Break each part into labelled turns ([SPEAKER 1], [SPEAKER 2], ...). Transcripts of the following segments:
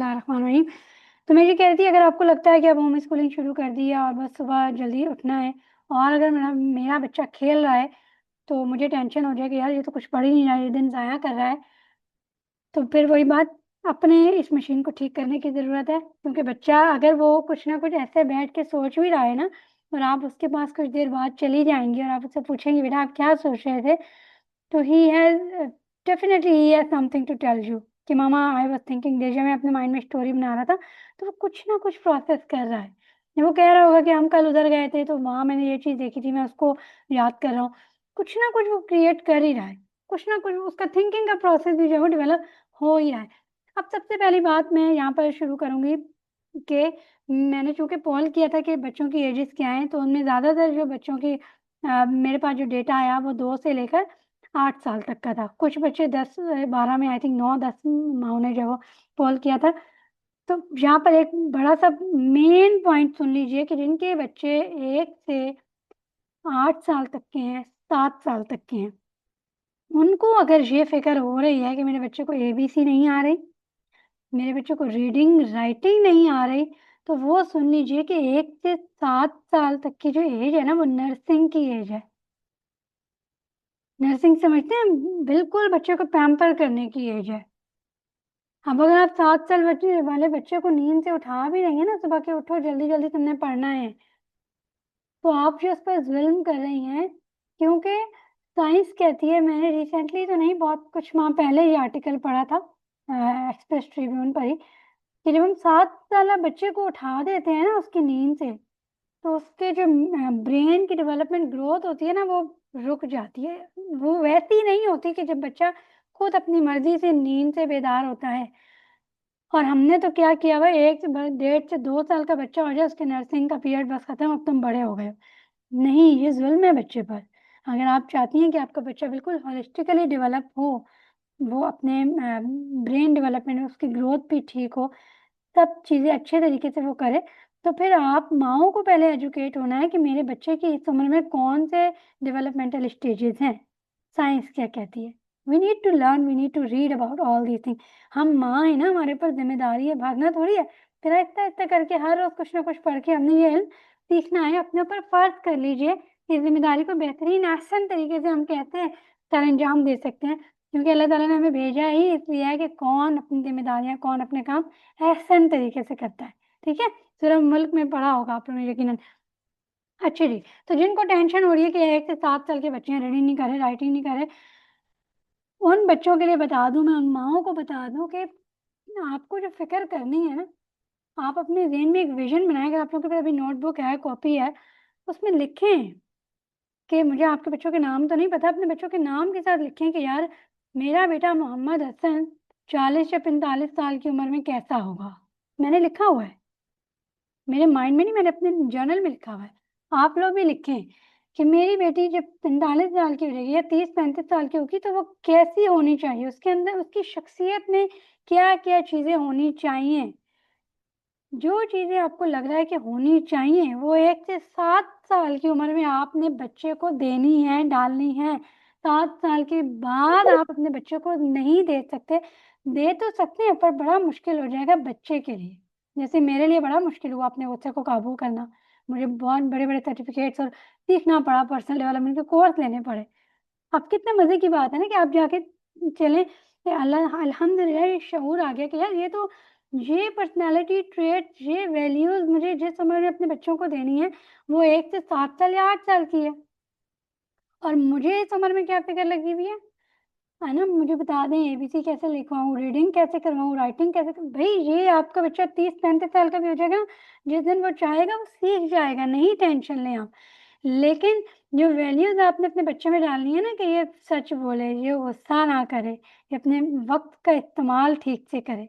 [SPEAKER 1] बिस्मिल्लाहिर्रहमानिर्रहीम। तो मैं ये कह रही थी, अगर आपको लगता है कि अब होम स्कूलिंग शुरू कर दी है और बस सुबह जल्दी उठना है और अगर मेरा मेरा बच्चा खेल रहा है, तो मुझे टेंशन हो जाए कि यार ये तो कुछ पढ़ ही नहीं रहा है, ये दिन ज़ाया कर रहा है। तो फिर वही बात, अपने इस मशीन को ठीक करने की ज़रूरत है, क्योंकि बच्चा अगर वो कुछ ना कुछ ऐसे बैठ के सोच भी रहा है ना, और आप उसके पास कुछ देर बाद चली जाएँगी और आप उससे पूछेंगी, बेटा आप क्या सोच रहे थे? तो he has definitely he has something to tell you कि mama I was thinking this. जब मैं अपने माइंड में स्टोरी बना रहा था, तो वो कुछ ना कुछ प्रोसेस कर रहा है। वो कह रहा होगा कि हम कल उधर गए थे, तो वहाँ मैंने ये चीज़ देखी थी, मैं उसको याद कर रहा हूँ। कुछ ना कुछ वो क्रिएट कर ही रहा है, कुछ ना कुछ उसका थिंकिंग का प्रोसेस भी जो है वो डेवलप हो ही रहा है। अब सबसे पहली बात मैं यहाँ पर शुरू करूँगी कि मैंने चूँकि पोल किया था कि बच्चों की एजेस क्या हैं, तो उनमें ज़्यादातर जो बच्चों की मेरे पास जो डेटा आया वो 2 से लेकर 8 साल तक का था। कुछ बच्चे 10-12 में, आई थिंक 9-10 माँओं ने जो पोल किया था। तो यहाँ पर एक बड़ा-सा मेन पॉइंट सुन लीजिए कि जिनके बच्चे 1 से 8 साल तक के हैं, 7 साल तक के हैं, उनको अगर ये फ़िक्र हो रही है कि मेरे बच्चे को एबीसी नहीं आ रही, मेरे बच्चे को रीडिंग, राइटिंग नहीं आ रही, तो वो सुन लीजिए कि 1 से 7 साल तक की जो एज है ना, वो नर्सिंग की एज है। नर्सिंग समझते हैं? बिल्कुल बच्चे को पैम्पर करने की एज है। अब अगर आप 7 साल बच्चे वाले बच्चे को नींद से उठा भी देंगे ना सुबह के, उठो जल्दी-जल्दी तुमने पढ़ना है, तो आप जो उस पर ज़ुल्म कर रही हैं, क्योंकि साइंस कहती है, मैंने रिसेंटली तो नहीं, बहुत कुछ माह पहले ये आर्टिकल पढ़ा था एक्सप्रेस ट्रिब्यून पर ही, कि जब हम 7 साला बच्चे को उठा देते हैं ना उसकी नींद से, तो उसके जो ब्रेन की डेवलपमेंट ग्रोथ होती है ना, वो रुक जाती है। वो वैसी नहीं होती कि जब बच्चा खुद अपनी मर्ज़ी से नींद से बेदार होता है। और हमने तो क्या किया हुआ है, 1 से ब डेढ़ से 2 साल का बच्चा हो जाए, उसके नर्सिंग का पीरियड बस खत्म, अब तुम बड़े हो गए हो। नहीं, ये ज़ुल्म है बच्चे पर। अगर आप चाहती हैं कि आपका बच्चा बिल्कुल होलिस्टिकली डेवलप हो, वो अपने ब्रेन डेवलपमेंट में उसकी ग्रोथ भी ठीक हो, सब चीज़ें अच्छे तरीके से वो करे, तो फिर आप माँओं को पहले एजुकेट होना है कि मेरे बच्चे की इस उम्र में कौन से डेवलपमेंटल स्टेजेस हैं, साइंस क्या कहती है। We need to learn, we need to read about all these thing. हम माँ हैं ना, हमारे ऊपर ज़िम्मेदारी है, भागना थोड़ी है। फिर आहिस्ता-आहिस्ता करके हर रोज़ कुछ ना कुछ पढ़ के हमने ये इल्म सीखना है, अपने ऊपर फ़र्ज़ कर लीजिए। इस ज़िम्मेदारी को बेहतरीन आसान तरीके से हम कहते हैं सरअंजाम दे सकते हैं, क्योंकि अल्लाह ताला ने हमें भेजा ही इसलिए है कि कौन अपनी ज़िम्मेदारियाँ, कौन अपने काम एहसन तरीके से करता है, ठीक है? पूरे मुल्क में पढ़ा होगा आप लोगों ने यकीनन। अच्छा जी, तो जिनको टेंशन हो रही है कि 1 से 7 साल के बच्चे हैं, रीडिंग नहीं कर रहे, राइटिंग नहीं कर रहे, उन बच्चों के लिए बता दूँ, मैं उन माँओं को बता दूँ कि आपको जो फ़िक्र करनी है ना, आप अपने ज़हन में एक विज़न बनाएँ। अगर आप लोगों के पास अभी नोटबुक है, कॉपी है, उसमें लिखें कि मुझे आपके बच्चों के नाम तो नहीं पता, अपने बच्चों के नाम के साथ लिखें कि यार मेरा बेटा मोहम्मद हसन 40 या 45 साल की उम्र में कैसा होगा? मैंने लिखा हुआ है। मेरे माइंड में नहीं, मैंने अपने जर्नल में लिखा हुआ है। आप लोग भी लिखें कि मेरी बेटी जब 45 साल की हो जाएगी या 30-35 साल की होगी, तो वो कैसी होनी चाहिए? उसके अंदर उसकी शख्सियत में क्या-क्या चीज़ें होनी चाहिए? जो चीज़ें आपको लग रहा है कि होनी चाहिए, वो 1 से 7 साल की उम्र में आपने बच्चे को देनी है, डालनी है। 7 साल के बाद आप अपने बच्चे को नहीं दे सकते। दे तो सकते हैं, पर बड़ा मुश्किल हो जाएगा बच्चे के लिए। जैसे मेरे लिए बड़ा मुश्किल हुआ अपने गुस्से को काबू करना। मुझे बहुत बड़े-बड़े सर्टिफ़िकेट्स और सीखना पड़ा, पर्सनल डेवलपमेंट के कोर्स लेने पड़े। अब कितने मज़े की बात है ना कि आप जाके चलें, कि अल्लाह अल्हम्दुलिल्लाह ये शऊर आ गया कि यार ये पर्सनैलिटी ट्रेट, ये वैल्यूज़ मुझे जिस उम्र में अपने बच्चों को देनी है, वो 1 से 7 साल या 8 साल की है। और मुझे इस उम्र में क्या फ़िक्र लगी हुई है ना? मुझे बता दें एबीसी कैसे लिखवाऊँ, रीडिंग कैसे करवाऊँ, राइटिंग कैसे क भई ये आपका बच्चा 30-35 साल का भी हो जाएगा ना, जिस दिन वो चाहेगा वो सीख जाएगा, नहीं टेंशन लें आप। लेकिन जो वैल्यूज़ आपने अपने बच्चे में डालनी है ना, कि ये सच बोले, ये गुस्सा ना करे, ये अपने वक़्त का इस्तेमाल ठीक से करे।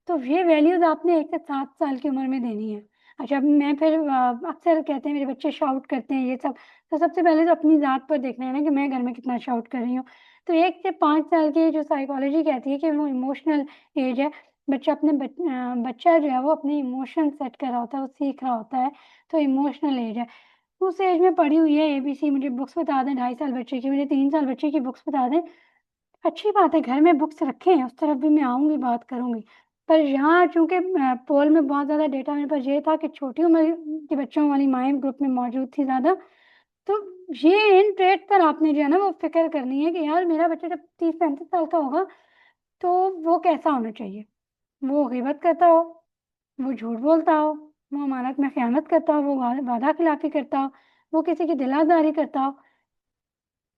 [SPEAKER 1] तो ये वैल्यूज़ आपने 1 से 7 साल की उम्र में देनी है। अच्छा, अब मैं फिर अक्सर कहते हैं मेरे बच्चे शाउट करते हैं ये सब, तो सबसे पहले तो अपनी ज़ात पर देखना है ना कि मैं घर में कितना शाउट कर रही हूँ। तो 1 से 5 साल की जो साइकोलॉजी कहती है कि वो इमोशनल एज है, बच्चा जो है वो अपने इमोशन सेट कर रहा होता है, वो सीख रहा होता है, तो इमोशनल एज है। उस एज में पढ़ी हुई है एबीसी, मुझे बुक्स बता दें 2.5 साल बच्चे की, मुझे 3 साल बच्चे की बुक्स बता दें, अच्छी बात है, घर में बुक्स रखें, उस तरफ भी मैं आऊँगी, बात करूँगी। पर यहाँ चूंकि पोल में बहुत ज़्यादा डेटा मेरे पास ये था कि छोटी उम्र के बच्चों वाली माएँ ग्रुप में मौजूद थी ज़्यादा, तो ये इन ट्रेट पर आपने जो है ना वो फिक्र करनी है कि यार मेरा बच्चा जब 30-35 साल का होगा तो वो कैसा होना चाहिए। वो ग़ीबत करता हो, वो झूठ बोलता हो, वो अमानत में ख़यानत करता हो, वो वादा खिलाफ़ी करता हो, वो किसी की दिल आज़ारी करता हो।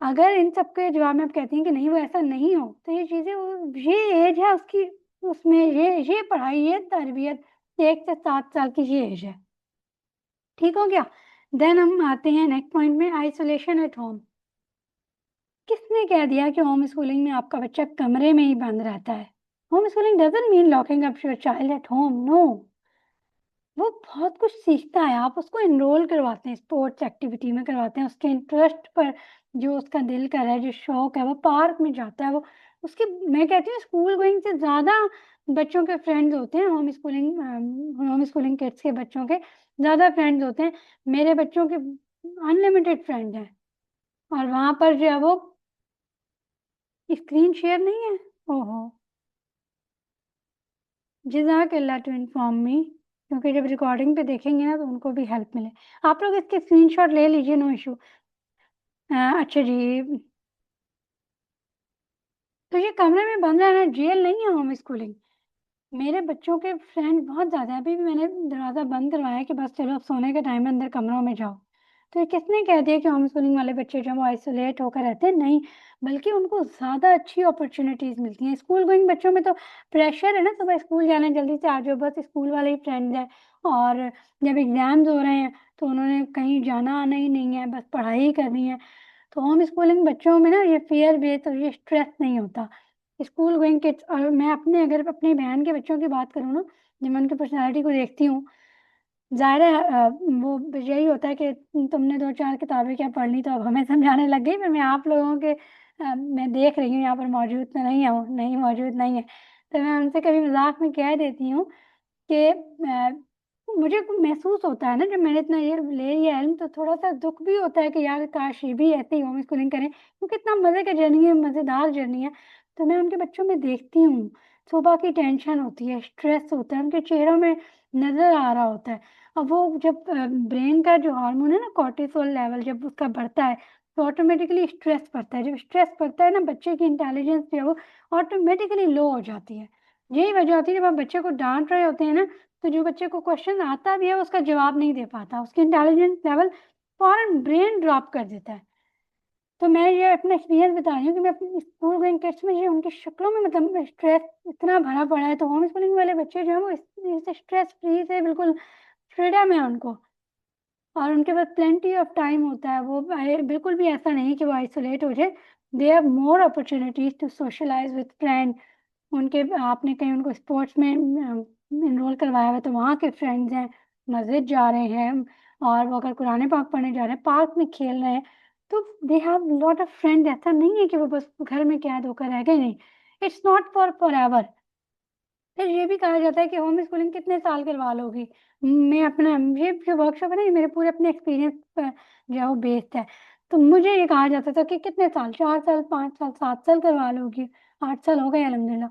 [SPEAKER 1] अगर इन सब के जवाब में आप कहती हैं कि नहीं वो ऐसा नहीं हो, तो ये चीज़ें वो ये एज है उसकी, उसमें ये पढ़ाई, ये तरबियत 1 से 7 साल की ये एज है। ठीक हो गया? देन हम आते हैं नेक्स्ट पॉइंट में, आइसोलेशन एट होम। किसने कह दिया कि होम स्कूलिंग में आपका बच्चा कमरे में ही बंद रहता है? Home schooling doesn't mean locking up your child at home, no. वो बहुत कुछ सीखता है, आप उसको एनरोल करवाते हैं, स्पोर्ट्स एक्टिविटी में करवाते हैं, उसके इंटरेस्ट पर जो उसका दिल कर रहा है, जो शौक है, वो पार्क में जाता है, वो उसके, मैं कहती हूँ स्कूल गोइंग से ज़्यादा बच्चों के फ्रेंड्स होते हैं, होम स्कूलिंग किड्स के बच्चों के ज़्यादा फ्रेंड्स होते हैं। मेरे बच्चों के अनलिमिटेड फ्रेंड हैं और वहाँ पर जो है वो स्क्रीन शेयर नहीं है। ओहो! जज़ाकल्लाह टू इन्फॉर्म मी, क्योंकि जब रिकॉर्डिंग पे देखेंगे ना तो उनको भी हेल्प मिले। आप लोग इसके स्क्रीनशॉट ले लीजिए, नो इश्यू। अच्छा जी, तो ये कमरे में बंद रहना जेल नहीं है होम स्कूलिंग। मेरे बच्चों के फ्रेंड बहुत ज़्यादा हैं, अभी भी मैंने दरवाज़ा बंद करवाया है कि बस चलो अब सोने के टाइम है, अंदर कमरों में जाओ। तो ये किसने कह दिया कि होम स्कूलिंग वाले बच्चे जो हैं वो आइसोलेट होकर रहते हैं? नहीं, बल्कि उनको ज़्यादा अच्छी अपॉर्च्युनिटीज़ मिलती हैं। स्कूल गोइंग बच्चों में तो प्रेशर है ना, सुबह स्कूल जाना है, जल्दी से आ जाओ, बस स्कूल वाले ही फ्रेंड्स हैं, और जब एग्ज़ाम्स हो रहे हैं तो उन्होंने कहीं जाना-आना ही नहीं है, बस पढ़ाई ही करनी है। तो होम स्कूलिंग बच्चों में ना ये फ़ियर बेस्ड और ये स्ट्रेस नहीं होता। स्कूल गोइंग किड्स, और मैं अपने अगर अपनी बहन के बच्चों की बात करूँ ना, जब मैं उनकी पर्सनैलिटी को देखती हूँ, ज़ाहिर है वो यही होता है कि तुमने 2-4 किताबें क्या पढ़ ली तो अब हमें समझाने लग गई, पर मैं आप लोगों के मैं देख रही हूँ यहाँ पर मौजूद तो नहीं हूँ, नहीं मौजूद नहीं है। तो मैं उनसे कभी मज़ाक में कह देती हूँ कि मुझे महसूस होता है ना जब मैंने इतना ये ले लिया इल्म, तो थोड़ा-सा दुःख भी होता है कि यार काश ये भी ऐसे ही होम स्कूलिंग करें, क्योंकि इतना मज़े का जर्नी है, मज़ेदार जर्नी है। तो मैं उनके बच्चों में देखती हूँ, सुबह की टेंशन होती है, स्ट्रेस होता है, उनके चेहरों में नज़र आ रहा होता है। अब वो जब ब्रेन का जो हार्मोन है ना कॉर्टिसोल लेवल जब उसका बढ़ता है, तो ऑटोमेटिकली स्ट्रेस बढ़ता है। जब स्ट्रेस बढ़ता है ना, बच्चे की इंटेलिजेंस जो है वो ऑटोमेटिकली लो हो जाती है। यही वजह होती है जब आप बच्चे को डाँट रहे होते हैं ना, तो जो बच्चे को क्वेश्चन आता भी है, उसका जवाब नहीं दे पाता, उसकी इंटेलिजेंस लेवल फ़ौरन ब्रेन ड्रॉप कर देता है। तो मैं ये अपना एक्सपीरियंस बता रही हूँ कि मैं अपनी स्कूल गोइंग किड्स में ये उनकी शक्लों में मतलब स्ट्रेस इतना भरा पड़ा है, तो होम स्कूलिंग वाले बच्चे जो हैं वो इस स्ट्रेस फ्री से बिल्कुल फ्रीडम है उनको, और उनके पास प्लेंटी ऑफ टाइम होता है। वो बिल्कुल भी ऐसा नहीं कि वो आइसोलेट हो जाए। They have more opportunities to socialize with friend. उनके आपने कहीं उनको स्पोर्ट्स में एनरोल करवाया हुआ है, तो वहाँ के फ्रेंड्स हैं, मस्जिद जा रहे हैं, और वो अगर कुरान पाक पढ़ने जा रहे हैं, पार्क में खेल रहे हैं, तो they have lot of friends. ऐसा नहीं है कि वो बस घर में कैद होकर रह गए, नहीं। It's not for forever. फिर ये भी कहा जाता है कि होम स्कूलिंग कितने साल करवा लोगी? मैं अपना ये जो वर्कशॉप है ना, ये मेरे पूरे अपने एक्सपीरियंस पर जो है वो बेस्ड है। तो मुझे ये कहा जाता था कि कितने साल, 4 साल, 5 साल, 7 साल करवा लोगी, 8 साल हो गए अल्हम्दुलिल्लाह।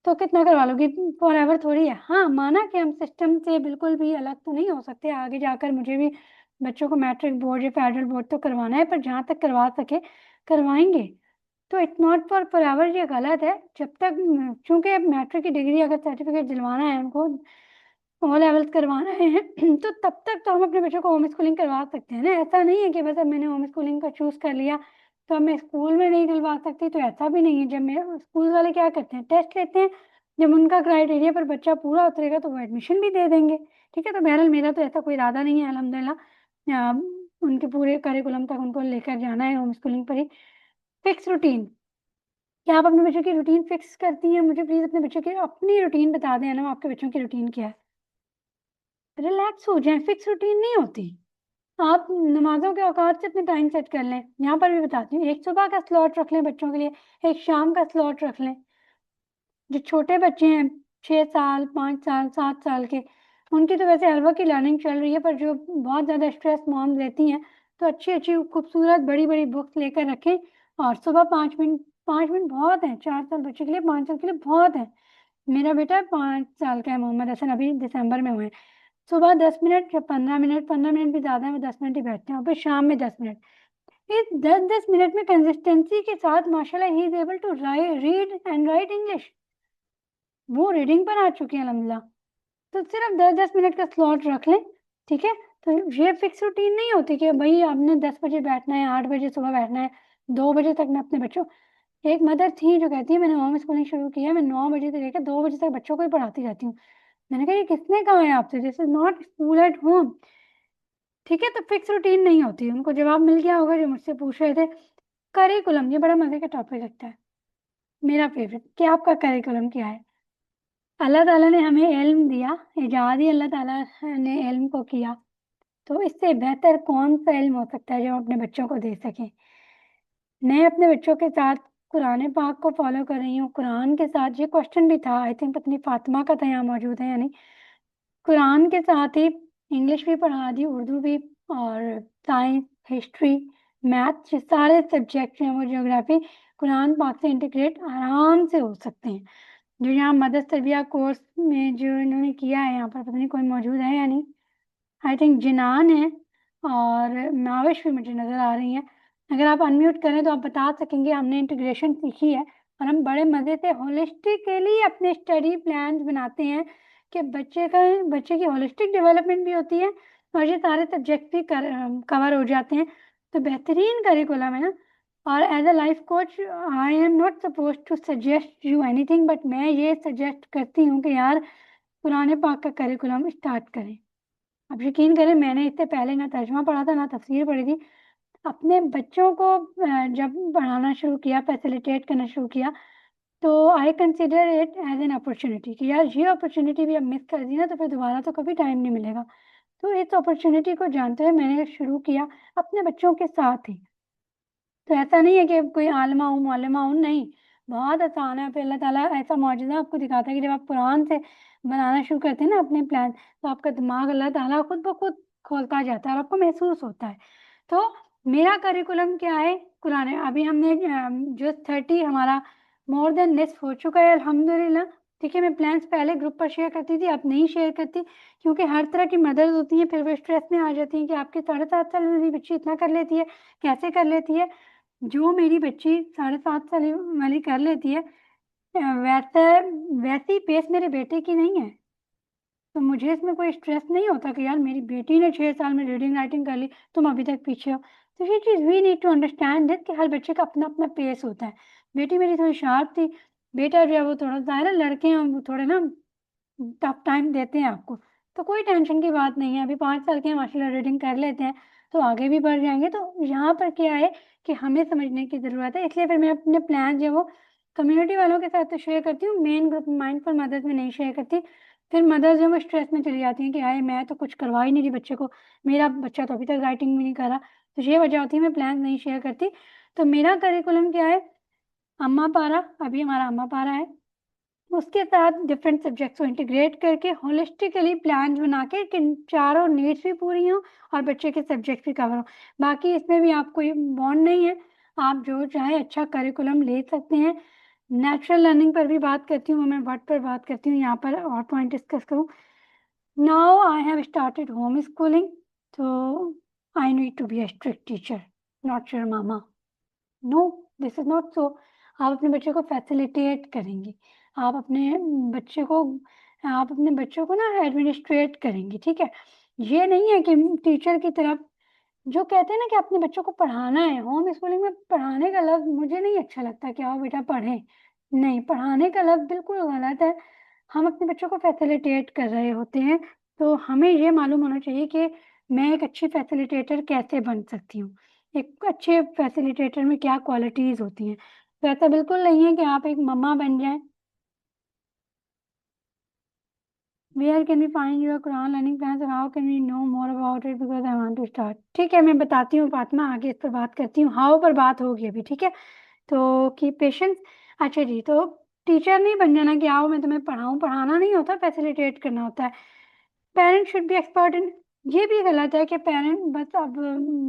[SPEAKER 1] तो कितना करवा लोगी? फॉरएवर थोड़ी है। हाँ, माना कि हम सिस्टम से बिल्कुल भी अलग तो नहीं हो सकते, आगे जाकर मुझे भी बच्चों को मैट्रिक बोर्ड या फेडरल बोर्ड तो करवाना है, पर जहाँ तक करवा सके करवाएँगे। तो इट्स नॉट फॉर फॉरएवर, ये गलत है। जब तक चूँकि अब मैट्रिक की डिग्री अगर सर्टिफ़िकेट दिलवाना है उनको, ओ लेवल्स करवाना है तो तब तक तो हम अपने बच्चों को होम स्कूलिंग करवा सकते हैं ना। ऐसा नहीं है कि बस अब मैंने होम स्कूलिंग का चूज़ कर लिया, तो अब मैं स्कूल में नहीं डलवा सकती, तो ऐसा भी नहीं है। जब मेरे स्कूल वाले क्या करते हैं, टेस्ट लेते हैं, जब उनका क्राइटेरिया पर बच्चा पूरा उतरेगा तो वो एडमिशन भी दे देंगे। ठीक है? तो बहरहाल मेरा तो ऐसा कोई इरादा नहीं है अल्हम्दुलिल्लाह। उनके पूरे करिकुलम तक उनको लेकर जाना है होम स्कूलिंग पर ही। फिक्स रूटीन, क्या आप अपने बच्चों की रूटीन फिक्स करती हैं? मुझे प्लीज़ अपने बच्चों की अपनी रूटीन बता दें ना, आपके बच्चों की रूटीन क्या है? रिलैक्स हो जाएँ, फिक्स रूटीन नहीं होती। आप नमाज़ों के औकात से अपने टाइम सेट कर लें। यहाँ पर भी बताती हूँ, एक सुबह का स्लॉट रख लें बच्चों के लिए, एक शाम का स्लॉट रख लें। जो छोटे बच्चे हैं 6 साल, 5 साल, 7 साल के, उनकी तो वैसे हर वक़्त की लर्निंग चल रही है, पर जो बहुत ज़्यादा स्ट्रेस मॉम्स लेती हैं, तो अच्छी-अच्छी खूबसूरत बड़ी-बड़ी बुक्स लेकर रखें, और सुबह 5 मिनट, 5 मिनट बहुत हैं, 4 साल बच्चे के लिए 5 साल के लिए बहुत हैं। मेरा बेटा 5 साल का है, मोहम्मद हसन, अभी दिसंबर में हुए हैं। सुबह 10 मिनट या 15 मिनट, 15 मिनट भी ज्यादा है, वो 10 मिनट ही बैठते हैं, और फिर शाम में 10 मिनट। इस 10-10 मिनट में कंसिस्टेंसी के साथ माशाल्लाह he is able to read and write English. वो रीडिंग पर आ चुके हैं अल्हम्दुलिल्लाह। तो सिर्फ 10-10 मिनट का स्लॉट रख लें, ठीक है। तो ये फिक्स रूटीन नहीं होती कि भाई आपने 10 बजे बैठना है, 8 बजे सुबह बैठना है, 2 बजे तक मैं अपने बच्चों। एक मदर थी जो कहती है मैंने होम स्कूलिंग शुरू किया, मैं 9 बजे से लेकर 2 बजे तक बच्चों को ही पढ़ाती रहती हूँ। मैंने कहा ये किसने कहा है आपसे, this is not school at home. ठीक है, तो फिक्स रूटीन नहीं होती। उनको जवाब मिल गया होगा जो मुझसे पूछ रहे थे। करिकुलम, ये बड़ा मजे का टॉपिक लगता है, मेरा फेवरेट, कि आपका करिकुलम क्या है। अल्लाह ताला ने हमें इल्म दिया, इजाद ही अल्लाह ताला ने इल्म को किया, तो इससे बेहतर कौन सा इल्म हो सकता है जो हम अपने बच्चों को दे सकें। मैं अपने बच्चों के साथ कुरान पाक को फॉलो कर रही हूँ, कुरान के साथ ये क्वेश्चन भी था, आई थिंक पत्नी फातिमा का था, यहाँ मौजूद है या नहीं। कुरान के साथ ही इंग्लिश भी पढ़ा दी, उर्दू भी, और साइंस, हिस्ट्री, मैथ, ये सारे सब्जेक्ट हैं वो, ज्योग्राफी, कुरान पाक से इंटीग्रेट आराम से हो सकते हैं। जो यहाँ मदरस तरबिया कोर्स में जो इन्होंने किया है, यहाँ पर पता नहीं कोई मौजूद है या नहीं, आई थिंक जिनान है और नाविश भी मुझे नज़र आ रही हैं। अगर आप अनम्यूट करें तो आप बता सकेंगे। हमने इंटीग्रेशन सीखी है और हम बड़े मज़े से होलिस्टिकली अपने स्टडी प्लान बनाते हैं कि बच्चे की होलिस्टिक डेवलपमेंट भी होती है और ये सारे सब्जेक्ट भी कवर हो जाते हैं। तो बेहतरीन करिकुलम है ना। और as a life coach I am not suppose to suggest you anything, but मैं ये सजेस्ट करती हूँ कि यार पुराने पाक का करिकुलम स्टार्ट करें। अब यकीन करें, मैंने इससे पहले ना तर्जुमा पढ़ा था ना तफसीर पढ़ी थी। अपने बच्चों को जब पढ़ाना शुरू किया, फैसिलिटेट करना शुरू किया, तो I consider it as an opportunity कि यार ये अपॉर्चुनिटी भी अब मिस कर दी ना तो फिर दोबारा तो कभी टाइम नहीं मिलेगा। तो इस अपॉर्चुनिटी को जानते हुए मैंने शुरू किया अपने बच्चों के साथ ही। तो ऐसा नहीं है कि कोई आलिमा हूँ मौलमा हूँ, नहीं, बहुत आसान है। फिर अल्लाह ताला ऐसा मौजूदा आपको दिखाता है कि जब आप कुरान से बनाना शुरू करते हैं ना अपने प्लान, तो आपका दिमाग अल्लाह ताला खुद ब खुद खोलता जाता है और आपको महसूस होता है। तो मेरा करिकुलम क्या है, कुरान है। अभी हमने जो 30 हमारा मोर देन निस्फ हो चुका है अल्हम्दुलिल्लाह। ठीक है, मैं प्लान्स पहले ग्रुप पर शेयर करती थी, अब नहीं शेयर करती, क्योंकि हर तरह की मदर्स होती हैं, फिर वो स्ट्रेस में आ जाती हैं कि आपके 7.5 साल वाली बच्ची इतना कर लेती है, कैसे कर लेती है। जो मेरी बच्ची 7.5 साल वाली कर लेती है, वैसे वैसी पेस मेरे बेटे की नहीं है। तो मुझे इसमें कोई स्ट्रेस नहीं होता कि यार मेरी बेटी ने 6 साल में रीडिंग राइटिंग कर ली, तुम अभी तक पीछे हो। तो ये चीज़ we need to understand this कि हर बच्चे का अपना अपना पेस होता है। बेटी मेरी थोड़ी शार्प थी, बेटा जो है वो थोड़ा ज़ाहिर है, लड़के हैं वो थोड़े ना टफ टाइम देते हैं आपको। तो कोई टेंशन की बात नहीं है, अभी 5 साल के हैं, माशाल्लाह रीडिंग कर लेते हैं, तो आगे भी बढ़ जाएंगे। तो यहाँ पर क्या है कि हमें समझने की ज़रूरत है, इसलिए फिर मैं अपने प्लान जो है वो कम्युनिटी वालों के साथ तो शेयर करती हूँ, मेन ग्रुप माइंडफुल मदर्स में नहीं शेयर करती। फिर मदर्स जो है वो स्ट्रेस में चली जाती हैं कि हाय मैं तो कुछ करवा ही नहीं रही बच्चे को, मेरा बच्चा तो अभी तक राइटिंग भी नहीं कर रहा। तो ये वजह होती है मैं प्लान नहीं शेयर करती। तो मेरा करिकुलम क्या है, अम्मा पारा, अभी हमारा अम्मा पारा है, उसके साथ डिफरेंट सब्जेक्ट्स को इंटीग्रेट करके होलिस्टिकली प्लान बना के कि चारों नीड्स भी पूरी हों और बच्चे के सब्जेक्ट भी कवर हों। बाकी इसमें भी आप कोई बॉन्ड नहीं है, आप जो चाहे अच्छा करिकुलम ले सकते हैं। नेचुरल लर्निंग पर भी बात करती हूँ मैं, वर्ड पर बात करती हूँ, यहाँ पर और पॉइंट डिस्कस करूँ। Now I have started home schooling, तो I need to be a strict teacher, not your mama. No, this is not so. आप अपने बच्चे को फैसिलिटेट करेंगे, आप अपने बच्चे को आप अपने बच्चों को ना एडमिनिस्ट्रेट करेंगे, ठीक है। ये नहीं है कि टीचर की तरफ जो कहते हैं ना कि अपने बच्चों को पढ़ाना है, होम स्कूलिंग में पढ़ाने का लफ्ज़ मुझे नहीं अच्छा लगता कि आओ बेटा पढ़ें। नहीं, पढ़ाने का लफ्ज़ बिल्कुल गलत है। हम अपने बच्चों को फैसिलिटेट कर रहे होते हैं, तो हमें ये मालूम होना चाहिए कि मैं एक अच्छी फैसिलिटेटर कैसे बन सकती हूँ, एक अच्छे फैसिलिटेटर में क्या क्वालिटीज़ होती हैं। तो ऐसा बिल्कुल नहीं है कि आप एक मम्मा बन जाएँ। Where can we find your Quran learning plans और how can we know more about it because I want to start. ठीक है, मैं बताती हूँ फातिमा, आगे इस पर बात करती हूँ, हाउ पर बात होगी अभी, ठीक है। तो कीप पेशेंस। अच्छा जी, तो टीचर नहीं बन जाना कि आओ मैं तुम्हें पढ़ाऊँ, पढ़ाना नहीं होता, फैसिलिटेट करना होता है। Parent should be expert in, ये भी गलत है कि पेरेंट बस अब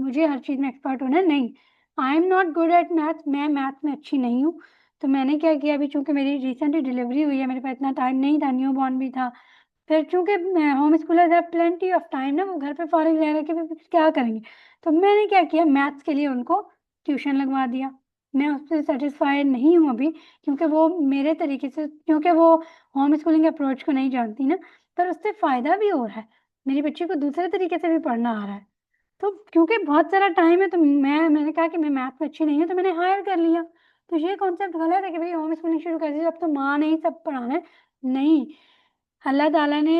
[SPEAKER 1] मुझे हर चीज़ में एक्सपर्ट होना है, नहीं। आई am not good at maths, मैं मैथ्स में अच्छी नहीं हूँ, तो मैंने क्या किया, अभी चूंकि मेरी रिसेंटली डिलीवरी हुई है, मेरे पास इतना टाइम नहीं था, न्यू बॉर्न भी था। फिर चूंकि home schoolers have plenty of time ना, वो घर पे फारिग रह रहे कि फिर क्या करेंगे। तो मैंने क्या किया, मैथ्स के लिए उनको ट्यूशन लगवा दिया। मैं उससे सेटिस्फाइड नहीं हूँ अभी, क्योंकि वो मेरे तरीके से, क्योंकि वो होम स्कूलिंग अप्रोच को नहीं जानती ना, पर उससे फ़ायदा भी हो रहा है, मेरी बच्ची को दूसरे तरीके से भी पढ़ना आ रहा है। तो क्योंकि बहुत सारा टाइम है, तो मैंने कहा कि मैं मैथ में अच्छी नहीं हूँ, तो मैंने हायर कर लिया। तो ये कॉन्सेप्ट गलत है कि भाई होम स्कूलिंग शुरू कर दी, अब तो माँ ने ही सब पढ़ाना है। नहीं, अल्लाह ताला ने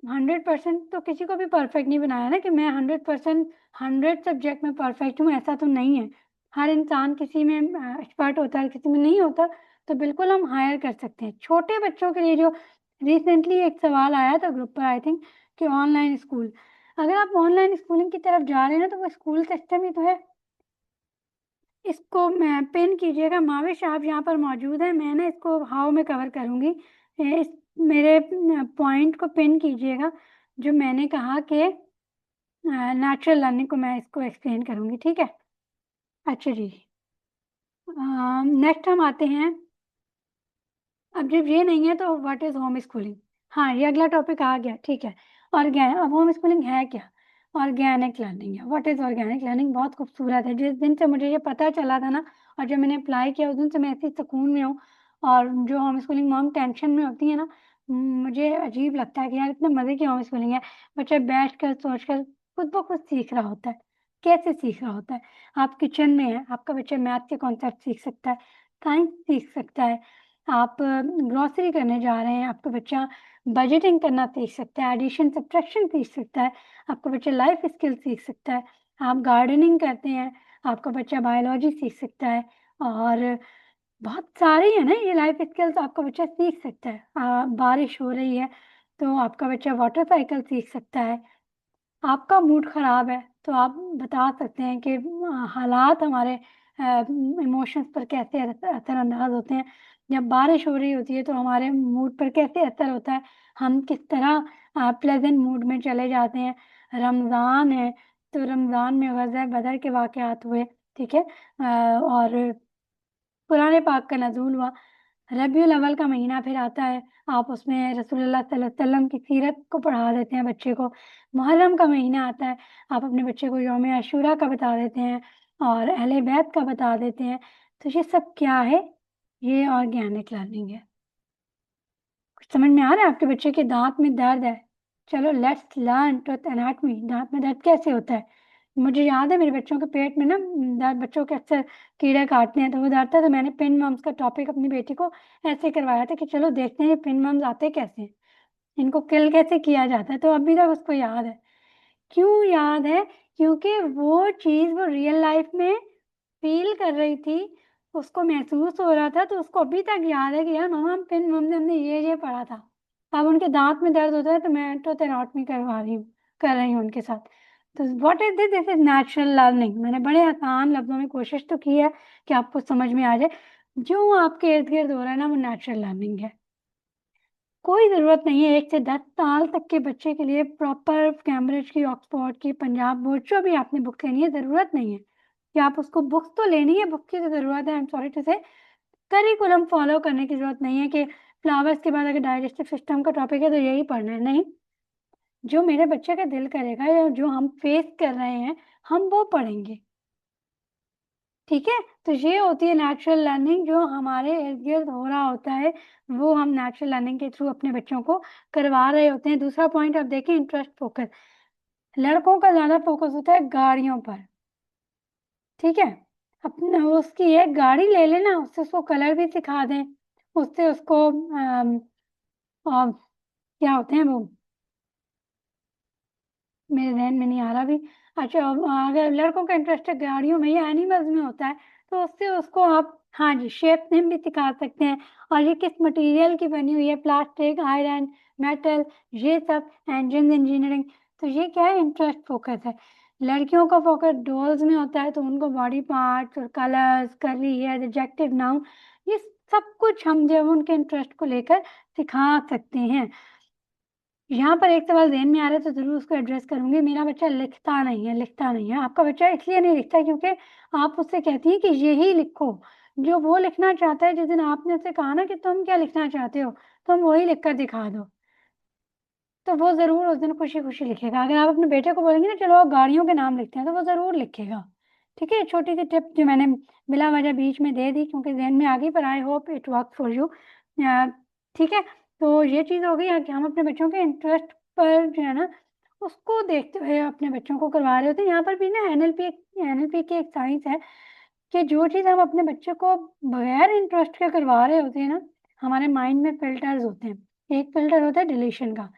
[SPEAKER 1] 100% तो किसी को भी परफेक्ट नहीं बनाया ना, कि मैं 100% 100 सब्जेक्ट में परफेक्ट हूँ, ऐसा तो नहीं है। हर इंसान किसी में एक्सपर्ट होता है, किसी में नहीं होता। तो बिल्कुल हम हायर कर सकते हैं छोटे बच्चों के लिए। जो रिसेंटली एक सवाल आया था ग्रुप पर, आई थिंक, कि ऑनलाइन स्कूल, अगर आप ऑनलाइन स्कूलिंग की तरफ जा रहे हैं ना, तो वो स्कूल सिस्टम ही तो है। इसको मैं पिन कीजिएगा, माविश आप यहाँ पर मौजूद हैं, मैं ना इसको हाउ में कवर करूँगी। इस मेरे पॉइंट को पिन कीजिएगा, जो मैंने कहा कि नेचुरल लर्निंग को मैं इसको एक्सप्लेन करूँगी, ठीक है। अच्छा जी, नेक्स्ट हम आते हैं। अब जब ये नहीं है तो व्हाट इज़ होम स्कूलिंग। हाँ, ये अगला टॉपिक आ गया, ठीक है। अब होम स्कूलिंग है क्या? ऑर्गेनिक लर्निंग है। What is organic learning? बहुत खूबसूरत है। जिस दिन से मुझे ये पता चला था ना, और जब मैंने अप्लाई किया, उस दिन से मैं ऐसी सुकून में हूँ। और जो होम स्कूलिंग मॉम टेंशन में होती है ना, मुझे अजीब लगता है कि यार इतने मज़े की होम स्कूलिंग है। बच्चा बैठ कर सोच कर खुद ब खुद सीख रहा होता है। कैसे सीख रहा होता है? आप किचन में हैं, आपका बच्चा मैथ के कॉन्सेप्ट सीख सकता है, साइंस सीख सकता है। आप ग्रोसरी करने जा रहे हैं, आपका बच्चा बजटिंग करना सीख सकता है, एडिशन सब्ट्रैक्शन सीख सकता है, आपका बच्चा लाइफ स्किल सीख सकता है। आप गार्डनिंग करते हैं, आपका बच्चा बायोलॉजी सीख सकता है। और बहुत सारी है ना ये लाइफ स्किल्स, आपका बच्चा सीख सकता है। बारिश हो रही है तो आपका बच्चा वाटर साइकिल सीख सकता है। आपका मूड ख़राब है तो आप बता सकते हैं कि हालात हमारे इमोशंस पर कैसे असरअंदाज होते हैं। जब बारिश हो रही होती है तो हमारे मूड पर कैसे असर होता है, हम किस तरह प्लेजेंट मूड में चले जाते हैं। रमज़ान है तो रमज़ान में ग़ज़वे बदर के वाक़यात हुए, ठीक है। और कुरान पाक का नज़ूल हुआ। रबीउल अव्वल का महीना फिर आता है, आप उसमें रसूलुल्लाह सल्लल्लाहु अलैहि वसल्लम की सीरत को पढ़ा देते हैं बच्चे को। मुहर्रम का महीना आता है, आप अपने बच्चे को यौम आशूरा का बता देते हैं और अहले बैत का बता देते हैं। तो ये सब क्या है? ये ऑर्गेनिक लर्निंग है। कुछ समझ में आ रहा है? आपके बच्चे के दाँत में दर्द है, चलो लेट्स लर्न टूथ एनाटॉमी। दाँत में दर्द कैसे होता है? मुझे याद है मेरे बच्चों के पेट में ना दर्द, बच्चों के अक्सर कीड़े काटते हैं तो वो दर्द था, तो मैंने पिन मम्स का टॉपिक अपनी बेटी को ऐसे करवाया था कि चलो देखते हैं ये पिन मम्स आते कैसे हैं, इनको किल कैसे किया जाता है। तो अभी तक उसको याद है। क्यों याद है? क्योंकि वो चीज़ वो रियल लाइफ में फ़ील कर रही थी, उसको महसूस हो रहा था, तो उसको अभी तक याद है कि यार मम्मा हम पिन मम्मी हमने ये पढ़ा था। अब उनके दाँत में दर्द होता है तो मैं तो थेरेपी करवा रही हूँ, कर रही हूँ उनके साथ। तो what is this? This is natural learning. मैंने बड़े आसान लफ्ज़ों में कोशिश तो की है कि आपको समझ में आ जाए। जो आपके इर्द-गिर्द हो रहा है ना, वो नेचुरल लर्निंग है। कोई ज़रूरत नहीं है 1 से 10 साल तक के बच्चे के लिए प्रॉपर कैम्ब्रिज की, ऑक्सफोर्ड की, पंजाब बोर्ड, जो भी आपने बुक लेनी है, ज़रूरत नहीं है कि आप उसको, बुक्स तो लेनी है, बुक की तो ज़रूरत है, आई एम सॉरी टू से। करिकुलम फ़ॉलो करने की ज़रूरत नहीं है कि फ्लावर्स के बाद अगर डाइजेस्टिव सिस्टम का टॉपिक है तो यही पढ़ना है, नहीं। जो मेरे बच्चे का दिल करेगा या जो हम फेस कर रहे हैं, हम वो पढ़ेंगे, ठीक है? तो ये होती है नेचुरल लर्निंग, जो हमारे इर्द-गिर्द हो रहा होता है, वो हम नेचुरल लर्निंग के थ्रू अपने बच्चों को करवा रहे होते हैं। दूसरा पॉइंट आप देखें, इंटरेस्ट फोकस। लड़कों का ज़्यादा फोकस होता है गाड़ियों पर, ठीक है? अपना उसकी एक गाड़ी ले लें ना, उससे उसको कलर भी सिखा दें, उससे उसको क्या होते हैं वो, मेरे ज़हन में नहीं आ रहा अभी। अच्छा, अगर लड़कों का इंटरेस्ट है गाड़ियों में या एनिमल्स में होता है, तो उससे उसको आप, हाँ जी, शेप नेम भी सिखा सकते हैं। और ये किस मटेरियल की बनी हुई है, प्लास्टिक, आयरन, मेटल, ये सब, इंजन इंजीनियरिंग। तो ये क्या है? इंटरेस्ट फोकस है। लड़कियों का फोकस डॉल्स में होता है, तो उनको बॉडी पार्ट्स और colours, curly hair, adjective noun, ये सब कुछ हम जब उनके इंटरेस्ट को लेकर सिखा सकते हैं। यहाँ पर एक सवाल ज़हन में आ रहा है तो ज़रूर उसको एड्रेस करूँगी। मेरा बच्चा लिखता नहीं है। आपका बच्चा इसलिए नहीं लिखता क्योंकि आप उससे कहती हैं कि यही लिखो, जो वो लिखना चाहता है, जिस दिन आपने उससे कहा ना कि तुम क्या लिखना चाहते हो, तुम वही लिख कर दिखा दो, तो वो जरूर उस दिन खुशी खुशी लिखेगा। अगर आप अपने बेटे को बोलेंगे ना चलो आप गाड़ियों के नाम लिखते हैं, तो वो जरूर लिखेगा। ठीक है, छोटी सी टिप जो मैंने बिला वजह बीच में दे दी क्योंकि जहन में आ गई, पर I hope it work for you. ठीक है, तो ये चीज़ हो गई कि हम अपने बच्चों के इंटरेस्ट पर जो है ना उसको देखते हुए अपने बच्चों को करवा रहे होते हैं। यहाँ पर भी ना एनएलपी की एक साइंस है कि जो चीज़ हम अपने बच्चे को बगैर इंटरेस्ट के करवा रहे होते हैं ना, हमारे माइंड में फिल्टर्स होते हैं। एक फिल्टर होता है डिलीशन का,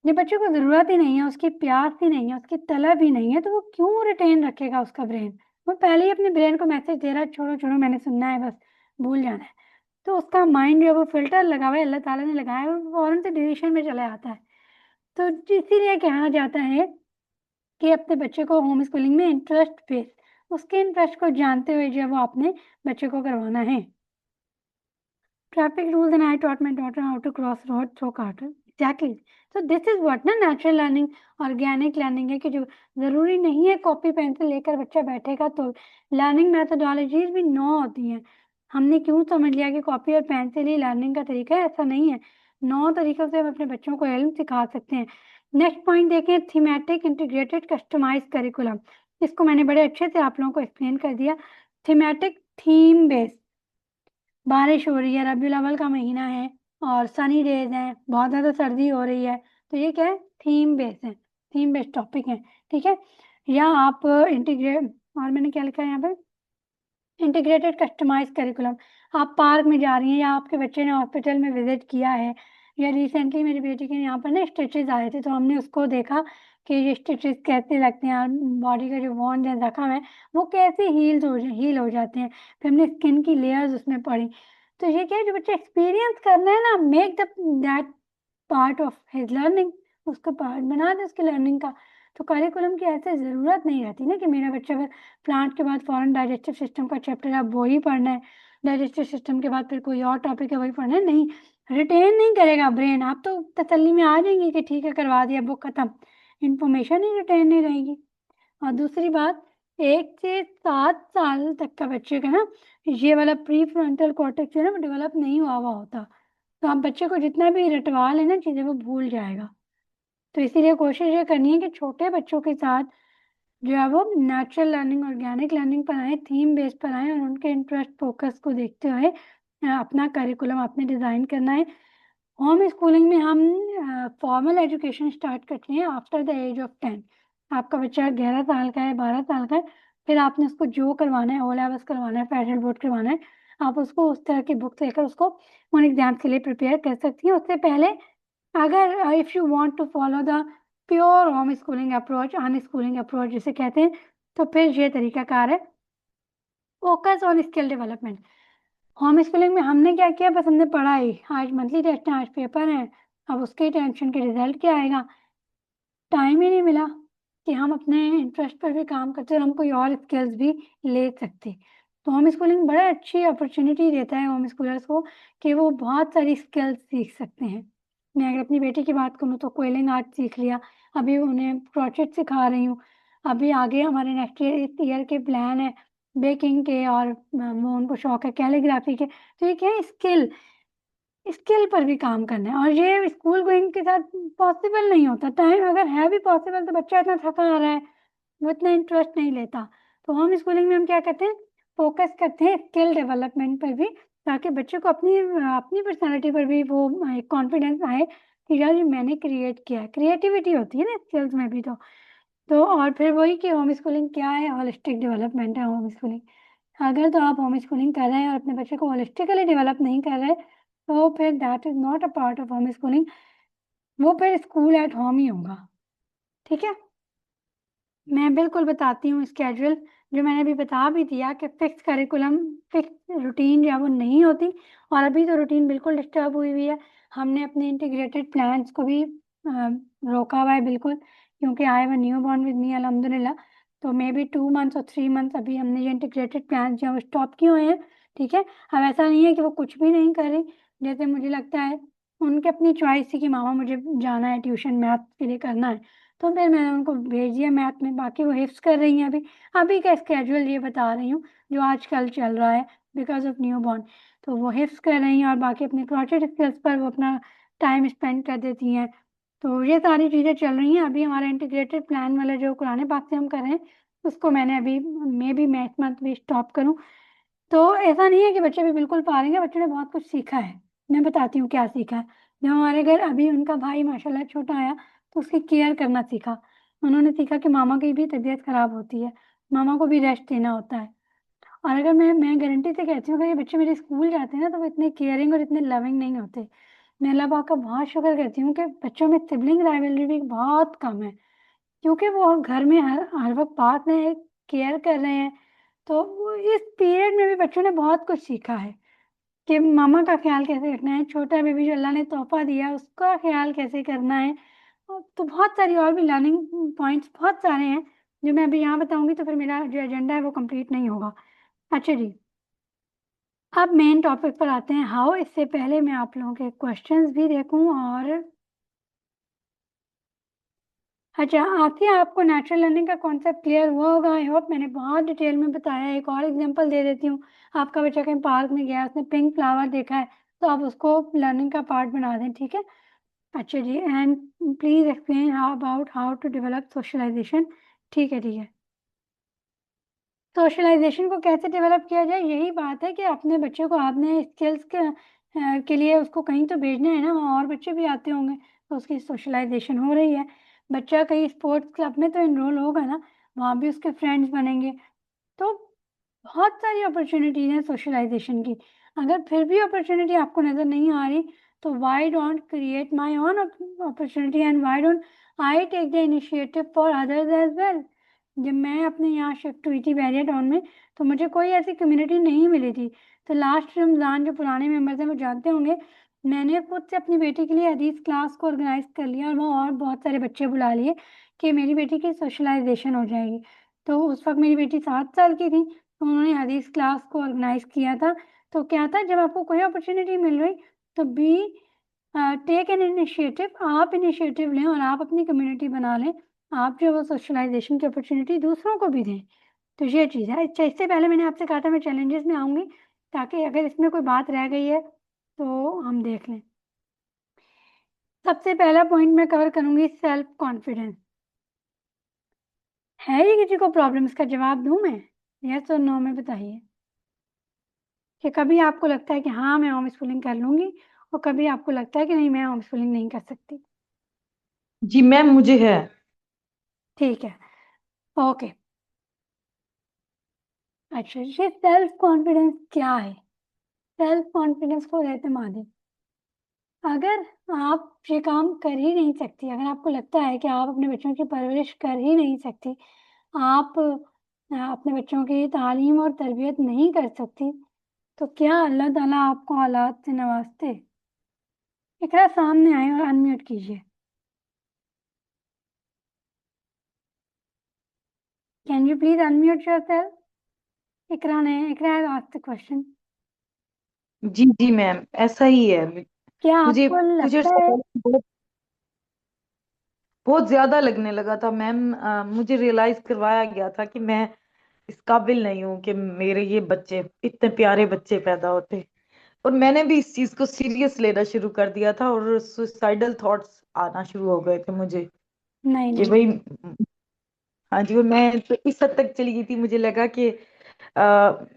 [SPEAKER 1] जब बच्चे को जरूरत ही नहीं है, उसकी प्यास ही नहीं है, उसकी तलब ही नहीं है, तो वो क्यों रिटेन रखेगा उसका ब्रेन। वो पहले ही अपने ब्रेन को मैसेज दे रहा है छोड़ो छोड़ो मैंने सुनना है बस, भूल जाना है। तो उसका माइंड जो वो फिल्टर लगा हुआ है, अल्लाह ताला ने लगाया है, वो फौरन से डिलीशन में चला जाता है। तो इसीलिए कहा जाता है कि अपने बच्चे को होम स्कूलिंग में इंटरेस्ट बेस, उसके इंटरेस्ट को जानते हुए जो है वो आपने बच्चे को करवाना है। Traffic rules and I taught my daughter how to cross road through cartoon. Exactly. So this is what ना natural learning, organic learning है कि जो ज़रूरी नहीं है कॉपी पेंसिल लेकर बच्चा बैठेगा तो लर्निंग मैथडोलॉजीज भी 9 होती हैं। हमने क्यों समझ लिया कि कॉपी और पेंसिल ही लर्निंग का तरीका है, ऐसा नहीं है। 9 तरीकों से हम अपने बच्चों को इल्म सिखा सकते हैं। नेक्स्ट पॉइंट देखें, थीमेटिक इंटीग्रेटेड कस्टमाइज करिकुलम। इसको मैंने बड़े अच्छे से आप लोगों को एक्सप्लेन कर दिया। थीमेटिक, थीम बेस्ड, बारिश हो रही है, रबीउल अव्वल का महीना है और सनी डेज हैं, बहुत ज़्यादा सर्दी हो रही है, तो ये क्या है, थीम बेस्ड है, थीम बेस्ड टॉपिक है। ठीक है, या आप इंटीग्रेट, और मैंने क्या लिखा है यहाँ पे, इंटीग्रेटेड कस्टमाइज करिकुलम। आप पार्क में जा रही हैं या आपके बच्चे ने हॉस्पिटल में विजिट किया है, या रिसेंटली मेरी बेटी के यहाँ पर ना स्टिचेस आए थे, तो हमने उसको देखा कि ये स्टिचेस कैसे लगते हैं, बॉडी का जो वॉन्ड है, जख्म है, वो कैसे हील हो जाते हैं। फिर हमने स्किन की लेयर्स उसमें पढ़ी। तो ये क्या है, जो बच्चा एक्सपीरियंस करना है ना, make the that part of his learning, उसका पार्ट बना दे उसके लर्निंग का। तो करिकुलम की ऐसे ज़रूरत नहीं रहती ना कि मेरा बच्चा अगर प्लांट के बाद फॉरेन डाइजेस्टिव सिस्टम का चैप्टर अब वही पढ़ना है, डाइजेस्टिव सिस्टम के बाद फिर कोई और टॉपिक है वही पढ़ना है, नहीं, रिटेन नहीं करेगा ब्रेन। आप तो तसल्ली में आ जाएंगे कि ठीक है करवा दिया, बुक खत्म, इंफॉर्मेशन ही रिटेन नहीं रहेगी। और दूसरी बात, 1 से 7 साल तक का बच्चे का ना ये वाला प्री फ्रंटल कॉर्टेक्स जो है ना वो डेवलप नहीं हुआ हुआ होता, तो आप बच्चे को जितना भी रटवा लेना चीज़ें वो भूल जाएगा। तो इसीलिए कोशिश ये करनी है कि छोटे बच्चों के साथ जो है वो नेचुरल लर्निंग, ऑर्गेनिक लर्निंग पर आए, थीम बेस्ड पर आए, और उनके इंटरेस्ट फोकस को देखते हुए अपना करिकुलम आपने डिज़ाइन करना है। होम स्कूलिंग में हम फॉर्मल एजुकेशन स्टार्ट करते हैं आफ्टर द एज ऑफ 10। आपका बच्चा 11 साल का है, 12 साल का है, फिर आपने उसको जो करवाना है, ओ लेवल्स करवाना है, फेडरल बोर्ड करवाना है, आप उसको उस तरह की बुक्स लेकर उसको उन एग्जाम्स के लिए प्रिपेयर कर सकती हैं। उससे पहले अगर if you want to follow the pure home schooling approach, unschooling approach जिसे कहते हैं, तो फिर ये तरीकाकार है, focus on skill development. Home schooling में हमने क्या किया, बस हमने पढ़ाई, आज मंथली टेस्ट है, आज पेपर है, अब उसके टेंशन के रिजल्ट क्या आएगा, टाइम ही नहीं मिला कि हम अपने इंटरेस्ट पर भी काम करते और हम कोई और स्किल्स भी ले सकते। तो होम स्कूलिंग बड़ा अच्छी अपॉर्चुनिटी देता है होम स्कूलर्स को कि वो बहुत सारी स्किल्स सीख सकते हैं। मैं अगर अपनी बेटी की बात करूँ तो क्विलिंग आर्ट सीख लिया, अभी उन्हें क्रोचेट सिखा रही हूँ, अभी आगे हमारे नेक्स्ट ईयर के प्लान है बेकिंग के, और वो उनको शौक है कैलीग्राफी के। तो ये क्या है, स्किल पर भी काम करना है, और ये स्कूल गोइंग के साथ पॉसिबल नहीं होता। टाइम अगर है भी पॉसिबल तो बच्चा इतना थका आ रहा है, वो इतना इंटरेस्ट नहीं लेता। तो होम स्कूलिंग में हम क्या करते हैं, फोकस करते हैं स्किल डेवलपमेंट पर भी, ताकि बच्चे को अपनी अपनी पर्सनैलिटी पर भी वो कॉन्फिडेंस आए कि यार ये मैंने क्रिएट किया है। क्रिएटिविटी होती है ना स्किल्स में भी। तो और फिर वही कि होम स्कूलिंग क्या है, होलिस्टिक डेवलपमेंट है होम स्कूलिंग। अगर तो आप होम स्कूलिंग कर रहे हैं और अपने बच्चे को होलिस्टिकली डेवलप नहीं कर रहे, तो फिर that is not a part of home schooling, वो फिर स्कूल एट होम ही होगा। ठीक है, मैं बिल्कुल बताती हूँ स्केड्यूल, जो मैंने अभी बता भी दिया कि फिक्स करिकुलम, फिक्स रूटीन जो है वो नहीं होती, और अभी तो रूटीन बिल्कुल डिस्टर्ब हुई हुई है। हमने अपने इंटीग्रेटेड प्लान्स को भी रोका हुआ है बिल्कुल, क्योंकि I have a new born with me अल्हम्दुलिल्लाह। तो मे बी 2 मंथ्स और 3 मंथ्स अभी हमने ये इंटीग्रेटेड प्लान जो है वो स्टॉप किए हुए हैं। ठीक है, अब ऐसा नहीं है कि वो कुछ भी नहीं कर रही, जैसे मुझे लगता है उनकी अपनी चॉइस थी कि मामा मुझे जाना है ट्यूशन, मैथ के लिए करना है, तो फिर मैंने उनको भेज दिया मैथ में, बाकी वो हिफ्स कर रही हैं। अभी अभी का स्केड्यूल ये बता रही हूँ जो आजकल चल रहा है। Because of new born. तो वो हिफ्स कर रही हैं और बाकी अपने क्रोचेट स्किल्स पर वो अपना टाइम स्पेंड कर देती हैं। तो ये सारी चीज़ें चल रही हैं। अभी हमारा इंटीग्रेटेड प्लान वाला जो कुरान पाक से हम कर रहे हैं, उसको मैंने अभी मे बी मैं इस मंथ भी स्टॉप करूँ। तो ऐसा नहीं है कि बच्चे भी बिल्कुल पारेंगे, बच्चों ने बहुत कुछ सीखा है। मैं बताती हूँ क्या सीखा है। जब हमारे घर अभी उनका भाई माशाल्लाह छोटा आया, तो उसकी केयर करना सीखा। उन्होंने सीखा कि मामा की भी तबीयत खराब होती है, मामा को भी रेस्ट देना होता है। और अगर मैं गारंटी से कहती हूँ कि ये बच्चे मेरे स्कूल जाते हैं ना, तो वो इतने केयरिंग और इतने लविंग नहीं होते। मैं अल्लाह पाक का बहुत शुक्र करती हूँ कि बच्चों में सिबलिंग राइवलरी बहुत कम है, क्योंकि वो घर में हर वक्त पास में केयर कर रहे हैं। तो इस पीरियड में भी बच्चों ने बहुत कुछ सीखा है कि मामा का ख्याल कैसे रखना है, छोटा बेबी जो अल्लाह ने तोहफा दिया उसका ख्याल कैसे करना है। तो बहुत सारी और भी लर्निंग पॉइंट्स बहुत सारे हैं, जो मैं अभी यहाँ बताऊंगी तो फिर मेरा जो एजेंडा है वो कंप्लीट नहीं होगा। अच्छा जी, अब मेन टॉपिक पर आते हैं, हाउ। इससे पहले मैं आप लोगों के क्वेश्चंस भी देखूं। और अच्छा, आती आपको नेचुरल लर्निंग का कॉन्सेप्ट क्लियर हुआ होगा, आई होप। मैंने बहुत डिटेल में बताया। एक और एग्जांपल दे देती हूँ। आपका बच्चा कहीं पार्क में गया, उसने पिंक फ्लावर देखा है, तो आप उसको लर्निंग का पार्ट बना दें, ठीक है। अच्छा जी, and please explain how about how to develop socialisation. ठीक है, ठीक है। सोशलाइजेशन को कैसे डेवलप किया जाए, यही बात है कि अपने बच्चे को आपने स्किल्स के लिए उसको कहीं तो भेजना है ना, वहाँ और बच्चे भी आते होंगे, तो उसकी सोशलाइजेशन हो रही है। बच्चा कहीं स्पोर्ट्स क्लब में तो इनरोल होगा ना, वहाँ भी उसके फ्रेंड्स बनेंगे। तो बहुत सारी अपॉर्चुनिटीज हैं सोशलाइजेशन की। अगर फिर भी अपॉर्चुनिटी आपको नज़र नहीं आ रही, तो why don't create my own opportunity, and why don't I take the initiative for others as well. जब मैं अपने यहाँ शिफ्ट हुई थी बैरियर टाउन में, तो मुझे कोई ऐसी कम्युनिटी नहीं मिली थी। तो लास्ट रमज़ान जो पुराने मेंबर्स हैं वो जानते होंगे, मैंने खुद से अपनी बेटी के लिए हदीस क्लास को ऑर्गेनाइज कर लिया, और वो और बहुत सारे बच्चे बुला लिए कि मेरी बेटी की सोशलाइजेशन हो जाएगी। तो उस वक्त मेरी बेटी 7 साल की थी, तो उन्होंने हदीस क्लास को ऑर्गेनाइज किया था। तो क्या था, जब आपको कोई अपॉर्चुनिटी मिल रही, तो बी टेक एन इनिशिएटिव, आप इनिशिएटिव लें और आप अपनी कम्युनिटी बना लें। आप जो वो सोशलाइजेशन की अपॉर्चुनिटी दूसरों को भी दें। तो ये चीज़ है। अच्छा, इससे पहले मैंने आपसे कहा था मैं चैलेंजेस में आऊँगी, ताकि अगर इसमें कोई बात रह गई है तो हम देख लें। सबसे पहला पॉइंट मैं कवर करूँगी, सेल्फ कॉन्फिडेंस। है ये किसी को प्रॉब्लम? इसका जवाब दूँ मैं? यस और नो में बताइए कि कभी आपको लगता है कि हाँ मैं होम स्कूलिंग कर लूँगी, और कभी आपको लगता है कि नहीं मैं होम स्कूलिंग नहीं कर सकती।
[SPEAKER 2] जी मैम, मुझे है।
[SPEAKER 1] ठीक है, ओके। अच्छा, ये सेल्फ कॉन्फिडेंस क्या है? सेल्फ कॉन्फिडेंस को कहते हैं मादे। अगर आप ये काम कर ही नहीं सकती, अगर आपको लगता है कि आप अपने बच्चों की परवरिश कर ही नहीं सकती, आप अपने बच्चों की तालीम और तरबियत नहीं कर सकती, तो क्या अल्लाह ताला आपको औलाद से नवाजते? इकरा सामने आए और अनम्यूट कीजिए। Can you please unmute yourself? Iqra has asked the question.
[SPEAKER 2] जी जी मैम, ऐसा ही है।
[SPEAKER 1] क्या
[SPEAKER 2] मुझे
[SPEAKER 1] आपको
[SPEAKER 2] मुझे
[SPEAKER 1] लगता है?
[SPEAKER 2] बहुत बहुत ज्यादा लगने लगा था मैम। मुझे रियलाइज करवाया गया था कि मैं इस काबिल नहीं हूँ कि मेरे ये बच्चे, इतने प्यारे बच्चे पैदा होते। और मैंने भी इस चीज को सीरियस लेना शुरू कर दिया था, और सुसाइडल थॉट्स आना शुरू हो गए थे मुझे
[SPEAKER 1] नहीं
[SPEAKER 2] कि
[SPEAKER 1] नहीं
[SPEAKER 2] भाई।
[SPEAKER 1] नहीं।
[SPEAKER 2] हाँ जी, और मैं तो इस हद तक चली गई थी, मुझे लगा कि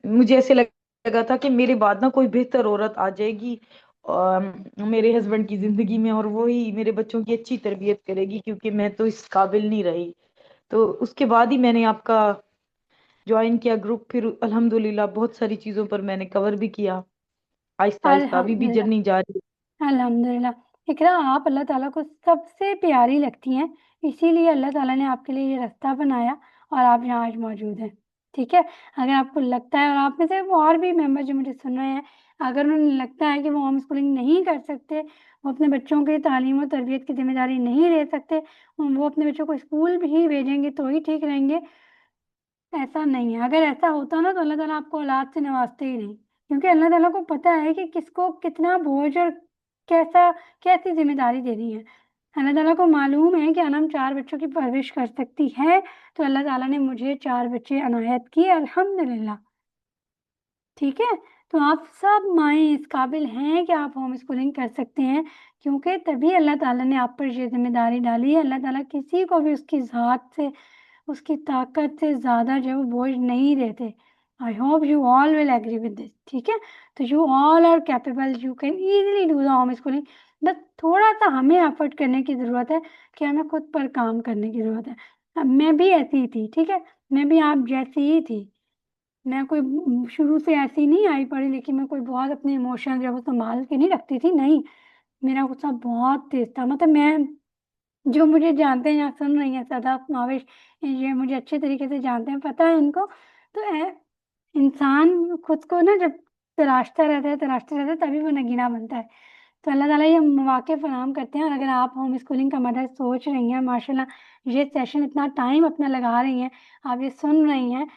[SPEAKER 2] मुझे ऐसे लगा था कि मेरे बाद ना कोई बेहतर औरत आ जाएगी मेरे हस्बैंड की जिंदगी में, और वो ही मेरे बच्चों की अच्छी तरबियत करेगी, क्योंकि मैं तो इस काबिल नहीं रही। तो उसके बाद ही मैंने आपका ज्वाइन किया ग्रुप। फिर अल्हम्दुलिल्लाह बहुत सारी चीजों पर मैंने कवर भी किया, आहिस्ता आहिस्ता अभी भी
[SPEAKER 1] अल्हम्दुलिल्लाह।
[SPEAKER 2] जर्नी जारी
[SPEAKER 1] अल्हम्दुलिल्लाह। इकरा, आप अल्लाह ताला को सबसे प्यारी लगती हैं, इसीलिए अल्लाह ताला ने आपके लिए ये रास्ता बनाया और आप यहाँ आज मौजूद हैं। ठीक है। अगर आपको लगता है, और आप में से और भी मेंबर जो मुझे सुन रहे हैं, अगर उन्हें लगता है कि वो होम स्कूलिंग नहीं कर सकते, वो अपने बच्चों की तालीम और तरबियत की जिम्मेदारी नहीं ले सकते, वो अपने बच्चों को स्कूल भी भेजेंगे तो ही ठीक रहेंगे, ऐसा नहीं है। अगर ऐसा होता ना, तो अल्लाह ताला आपको औलाद से नवाजते ही नहीं, क्योंकि अल्लाह ताला को पता है कि किसको कितना बोझ और कैसा कैसी जिम्मेदारी देनी है। अल्लाह ताला को मालूम है कि अनम 4 बच्चों की परवरिश कर सकती है, तो अल्लाह ताला ने मुझे 4 बच्चे अनायत किए, अल्हम्दुलिल्लाह। ठीक है। तो आप सब माएँ इस काबिल हैं कि आप होम स्कूलिंग कर सकते हैं, क्योंकि तभी अल्लाह ताला ने आप पर ये जिम्मेदारी डाली है। अल्लाह ताला किसी को भी उसकी ज़ात से, उसकी ताकत से ज़्यादा जो है वो बोझ नहीं देते। I hope you all will agree with this, ठीक है। तो you all are capable, you can easily do the home schooling. बस थोड़ा सा हमें एफर्ट करने की ज़रूरत है, कि हमें खुद पर काम करने की ज़रूरत है। अब मैं भी ऐसी ही थी, ठीक है, मैं भी आप जैसी ही थी। मैं कोई शुरू से ऐसी नहीं आई पढ़ी लिखी, मैं कोई बहुत अपने इमोशंस जो है वो संभाल के नहीं रखती थी, नहीं। मेरा गुस्सा बहुत तेज था, मतलब मैं, जो मुझे जानते हैं या सुन रही हैं सदा समावेश, ये मुझे अच्छे तरीके से जानते हैं, पता है इनको। तो इंसान खुद को ना जब तराशता रहता है तभी वो नगीना बनता है। तो अल्लाह ताला ये मौके फराहम करते हैं। और अगर आप होम स्कूलिंग का मदद सोच रही हैं, माशाल्लाह ये सेशन इतना टाइम अपना लगा रही हैं, आप ये सुन रही हैं,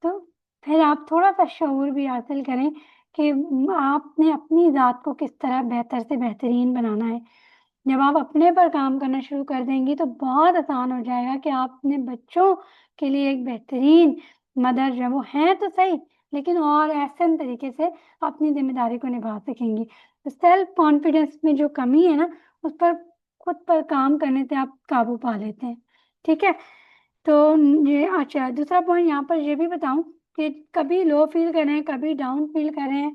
[SPEAKER 1] तो फिर आप थोड़ा सा शऊर भी हासिल करें कि आपने अपनी ज़ात को किस तरह बेहतर से बेहतरीन बनाना है। जब आप अपने पर काम करना शुरू कर देंगी तो बहुत आसान हो जाएगा कि आप अपने बच्चों के लिए एक बेहतरीन मदर जो है वो हैं तो सही, लेकिन और ऐसे तरीके से अपनी ज़िम्मेदारी को निभा सकेंगी। तो सेल्फ कॉन्फिडेंस में जो कमी है ना, उस पर खुद पर काम करने से आप काबू पा लेते हैं, ठीक है। तो ये अच्छा, दूसरा पॉइंट यहाँ पर ये भी बताऊँ कि कभी लो फील करें, कभी डाउन फील करें,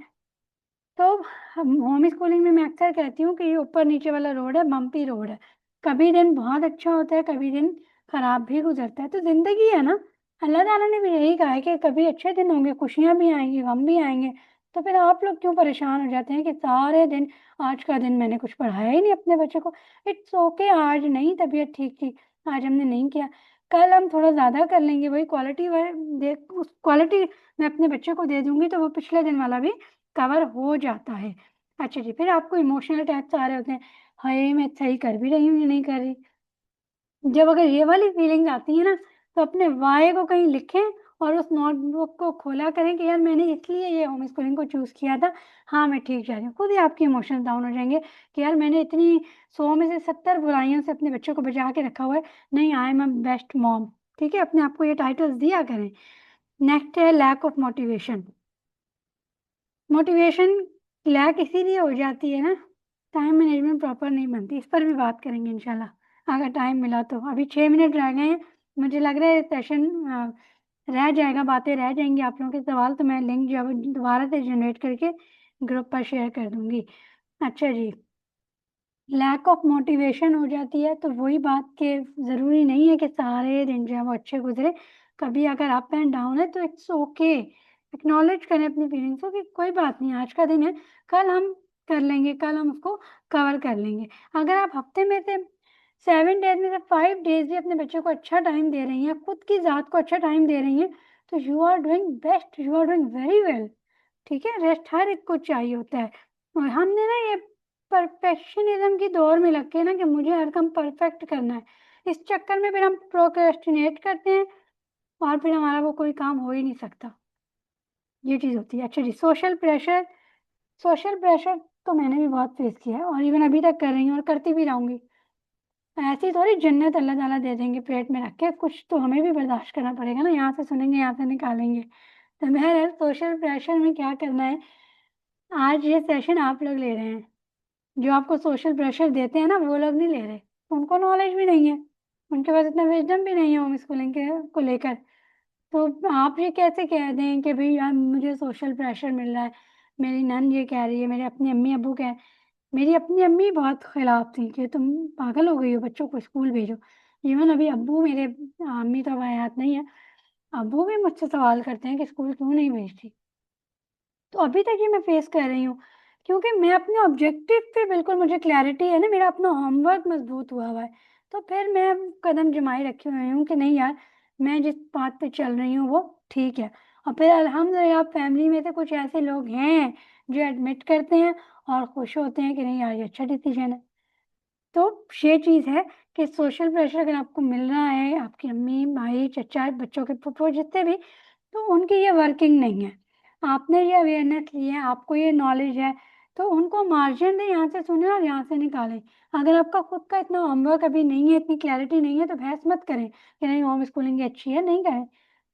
[SPEAKER 1] तो हम होम स्कूलिंग में मैं अक्सर कहती हूँ कि ये ऊपर नीचे वाला रोड है, बम्पी रोड है। कभी दिन बहुत अच्छा होता है, कभी दिन खराब भी गुजरता है, तो जिंदगी है ना। अल्लाह ताला ने भी यही कहा है कि कभी अच्छे दिन होंगे, खुशियाँ भी आएंगी, गम भी आएंगे। तो फिर आप लोग क्यों परेशान हो जाते हैं कि सारे दिन, आज का दिन मैंने कुछ पढ़ाया ही नहीं अपने बच्चे को। इट्स ओके, आज नहीं तबीयत ठीक थी, आज हमने नहीं किया, कल हम थोड़ा ज़्यादा कर लेंगे, वही क्वालिटी दे, उस क्वालिटी मैं अपने बच्चे को दे दूंगी तो वो पिछले दिन वाला भी कवर हो जाता है। अच्छा जी, फिर आपको इमोशनल अटैक्स आ रहे होते हैं, हाय मैं सही कर भी रही हूँ या नहीं कर रही। जब अगर ये वाली फीलिंग्स आती है ना, तो अपने वाई को कहीं लिखें और उस नोटबुक को खोला करें कि यार मैंने इसलिए ये होम स्कूलिंग को चूज़ किया था। हाँ, मैं ठीक जा रही हूँ, खुद ही आपके इमोशंस डाउन हो जाएंगे कि यार मैंने इतनी 100 में से 70 बुराइयों से अपने बच्चों को बचा के रखा हुआ है। नहीं, I am a best mom, ठीक है, अपने आप को ये टाइटल्स दिया करें। नेक्स्ट है lack of motivation. Motivation lack इसीलिए हो जाती है ना, टाइम मैनेजमेंट प्रॉपर नहीं बनती। इस पर भी बात करेंगे इंशाल्लाह, अगर टाइम मिला तो। अभी 6 मिनट रह गए हैं, मुझे लग रहा है सेशन रह जाएगा, बातें रह जाएंगी आप लोगों के सवाल, तो मैं लिंक जो है वो दोबारा से जनरेट करके ग्रुप पर शेयर कर दूंगी। अच्छा जी, लैक ऑफ मोटिवेशन हो जाती है तो वही बात कि ज़रूरी नहीं है कि सारे दिन जो है वो अच्छे गुजरे। कभी अगर अप एंड डाउन है तो इट्स ओके, एक्नॉलेज करें अपनी फीलिंग्स को कि कोई बात नहीं, आज का दिन है, कल हम कर लेंगे, कल हम उसको कवर कर लेंगे। अगर आप हफ्ते में से 7 डेज में से 5 डेज भी अपने बच्चे को अच्छा टाइम दे रही हैं, खुद की ज़ात को अच्छा टाइम दे रही हैं, तो you are doing best, you are doing very well, ठीक है। रेस्ट हर एक को चाहिए होता है। और हमने ना ये परफेक्शनिज्म की दौर में लग के ना कि मुझे हर काम परफेक्ट करना है, इस चक्कर में फिर हम प्रोक्रेस्टिनेट करते हैं और फिर हमारा वो कोई काम हो ही नहीं सकता। ये चीज़ होती है। अच्छा जी, सोशल प्रेशर। सोशल प्रेशर तो मैंने भी बहुत फेस किया है और इवन अभी तक कर रही हूँ और करती भी रहूंगी। ऐसी थोड़ी जन्नत अल्लाह ताला दे देंगे पेट में रख के, कुछ तो हमें भी बर्दाश्त करना पड़ेगा ना, यहाँ से सुनेंगे यहाँ से निकालेंगे। तो बहरहाल सोशल प्रेशर में क्या करना है, आज ये सेशन आप लोग ले रहे हैं, जो आपको सोशल प्रेशर देते हैं ना वो लोग नहीं ले रहे, उनको नॉलेज भी नहीं है, उनके पास इतना विजडम भी नहीं है होम स्कूलिंग के को लेकर। तो आप ये कैसे कह दें कि भाई यार मुझे सोशल प्रेशर मिल रहा है, मेरी नन ये कह रही है, मेरे अपनी अम्मी अब्बू कह, मेरी अपनी अम्मी बहुत खिलाफ थी कि तुम पागल हो गई हो, बच्चों को स्कूल भेजो। इवन अभी अब्बू मेरे, अम्मी तो अब हयात नहीं है, अब्बू भी मुझसे सवाल करते हैं कि स्कूल क्यों नहीं भेजती। तो अभी तक ये मैं फेस कर रही हूँ, क्योंकि मैं अपने ऑब्जेक्टिव पे बिल्कुल, मुझे क्लैरिटी है ना, मेरा अपना होमवर्क मजबूत हुआ हुआ है। तो फिर मैं कदम जमाए रखी हुई हूँ कि नहीं यार, मैं जिस बात पे चल रही हूँ वो ठीक है। और फिर अल्हम्दुलिल्लाह फैमिली में से कुछ ऐसे लोग हैं जो एडमिट करते हैं और खुश होते हैं कि नहीं यार ये अच्छा डिसीजन है। तो ये चीज़ है कि सोशल प्रेशर अगर आपको मिल रहा है, आपकी अम्मी, भाई, चचा, बच्चों के फुफो जितने भी, तो उनकी ये वर्किंग नहीं है। आपने ये अवेयरनेस ली है, आपको ये नॉलेज है, तो उनको मार्जिन दें, यहाँ से सुने और यहाँ से निकालें। अगर आपका खुद का इतना होमवर्क अभी नहीं है, इतनी क्लैरिटी नहीं है, तो बहस मत करें कि नहीं होम स्कूलिंग अच्छी है, नहीं करें।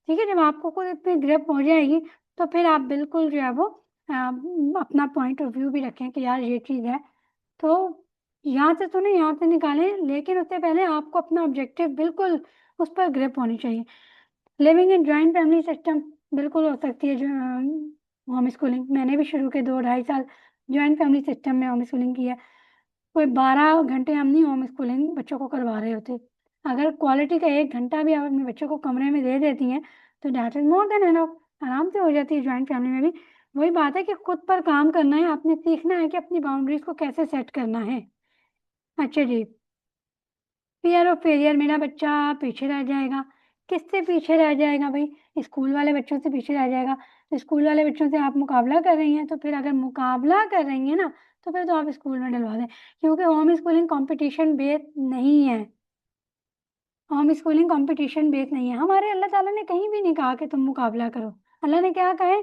[SPEAKER 1] ठीक है, जब आपको खुद इतनी ग्रिप हो जाएगी तो फिर आप बिल्कुल जो है वो अपना पॉइंट ऑफ व्यू भी रखें कि यार ये चीज़ है, तो यहाँ से सुने यहाँ से निकालें, लेकिन उससे पहले आपको अपना ऑब्जेक्टिव बिल्कुल उस पर ग्रिप होनी चाहिए। Living in joint family system बिल्कुल हो सकती है जो होम स्कूलिंग। मैंने भी शुरू के 2 ढाई साल जॉइंट फैमिली सिस्टम में होम स्कूलिंग की है। कोई 12 घंटे हम नहीं होम स्कूलिंग बच्चों को करवा रहे होते। अगर क्वालिटी का 1 घंटा भी आप अपने बच्चों को कमरे में दे देती हैं तो that is more than enough, आराम से हो जाती है जॉइंट फैमिली में भी। वही बात है कि खुद पर काम करना है, आपने सीखना है कि अपनी बाउंड्रीज को कैसे सेट करना है। अच्छा जी, फियर ऑफ फेलियर, मेरा बच्चा पीछे रह जाएगा। किससे पीछे रह जाएगा भाई? स्कूल वाले बच्चों से पीछे रह जाएगा। तो स्कूल वाले बच्चों से आप मुकाबला कर रही हैं, तो फिर अगर मुकाबला कर रही हैं ना, तो फिर तो आप स्कूल में डलवा दें, क्योंकि होम स्कूलिंग कंपटीशन बेस्ड नहीं है। होम स्कूलिंग कंपटीशन बेस नहीं है। हमारे अल्लाह ताला ने कहीं भी नहीं कहा कि तुम मुकाबला करो। अल्लाह ने क्या कहा है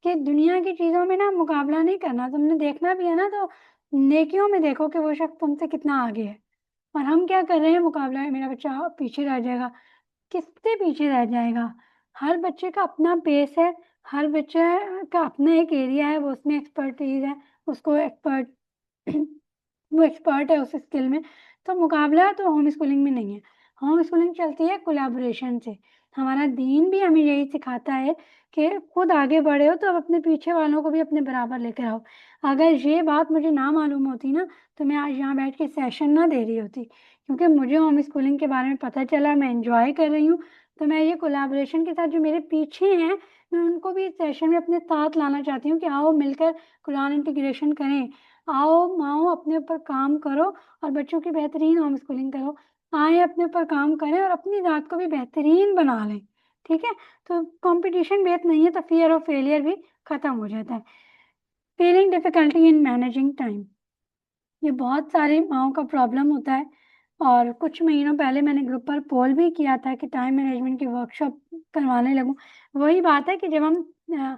[SPEAKER 1] कि दुनिया की चीज़ों में ना मुकाबला नहीं करना, तुमने देखना भी है ना तो नेकियों में देखो कि वो शख्स तुमसे कितना आगे है। और हम क्या कर रहे हैं मुकाबला में, मेरा बच्चा पीछे रह जाएगा। किससे पीछे रह जाएगा? हर बच्चे का अपना पेस है, हर बच्चे का अपना एक एरिया है, वो उसमें एक्सपर्टीज है, उसको एक्सपर्ट वो एक्सपर्ट है उस स्किल में। तो मुकाबला तो होम स्कूलिंग में नहीं है। होम स्कूलिंग चलती है कोलैबोरेशन से। हमारा दीन भी हमें यही सिखाता है कि खुद आगे बढ़े हो तो अब अपने पीछे वालों को भी अपने बराबर लेकर आओ। अगर ये बात मुझे ना मालूम होती ना, तो मैं आज यहाँ बैठ के सेशन ना दे रही होती, क्योंकि मुझे होम स्कूलिंग के बारे में पता चला, मैं एंजॉय कर रही हूँ। तो मैं ये कोलैबोरेशन के साथ जो मेरे पीछे हैं, मैं उनको भी इस सेशन में अपने साथ लाना चाहती हूँ कि आओ मिलकर कुरान इंटीग्रेशन करें। आओ माओ अपने ऊपर काम करो और बच्चों की बेहतरीन होम स्कूलिंग करो। आए अपने ऊपर काम करें और अपनी ज़ात को भी बेहतरीन बना लें। ठीक है? तो कंपटीशन बेस्ड नहीं है तो फियर ऑफ फेलियर भी खत्म हो जाता है। Feeling difficulty in managing time, ये बहुत सारी माओं का प्रॉब्लम होता है। और कुछ महीनों पहले मैंने ग्रुप पर पोल भी किया था कि टाइम मैनेजमेंट की वर्कशॉप करवाने लगूं। वही बात है कि जब हम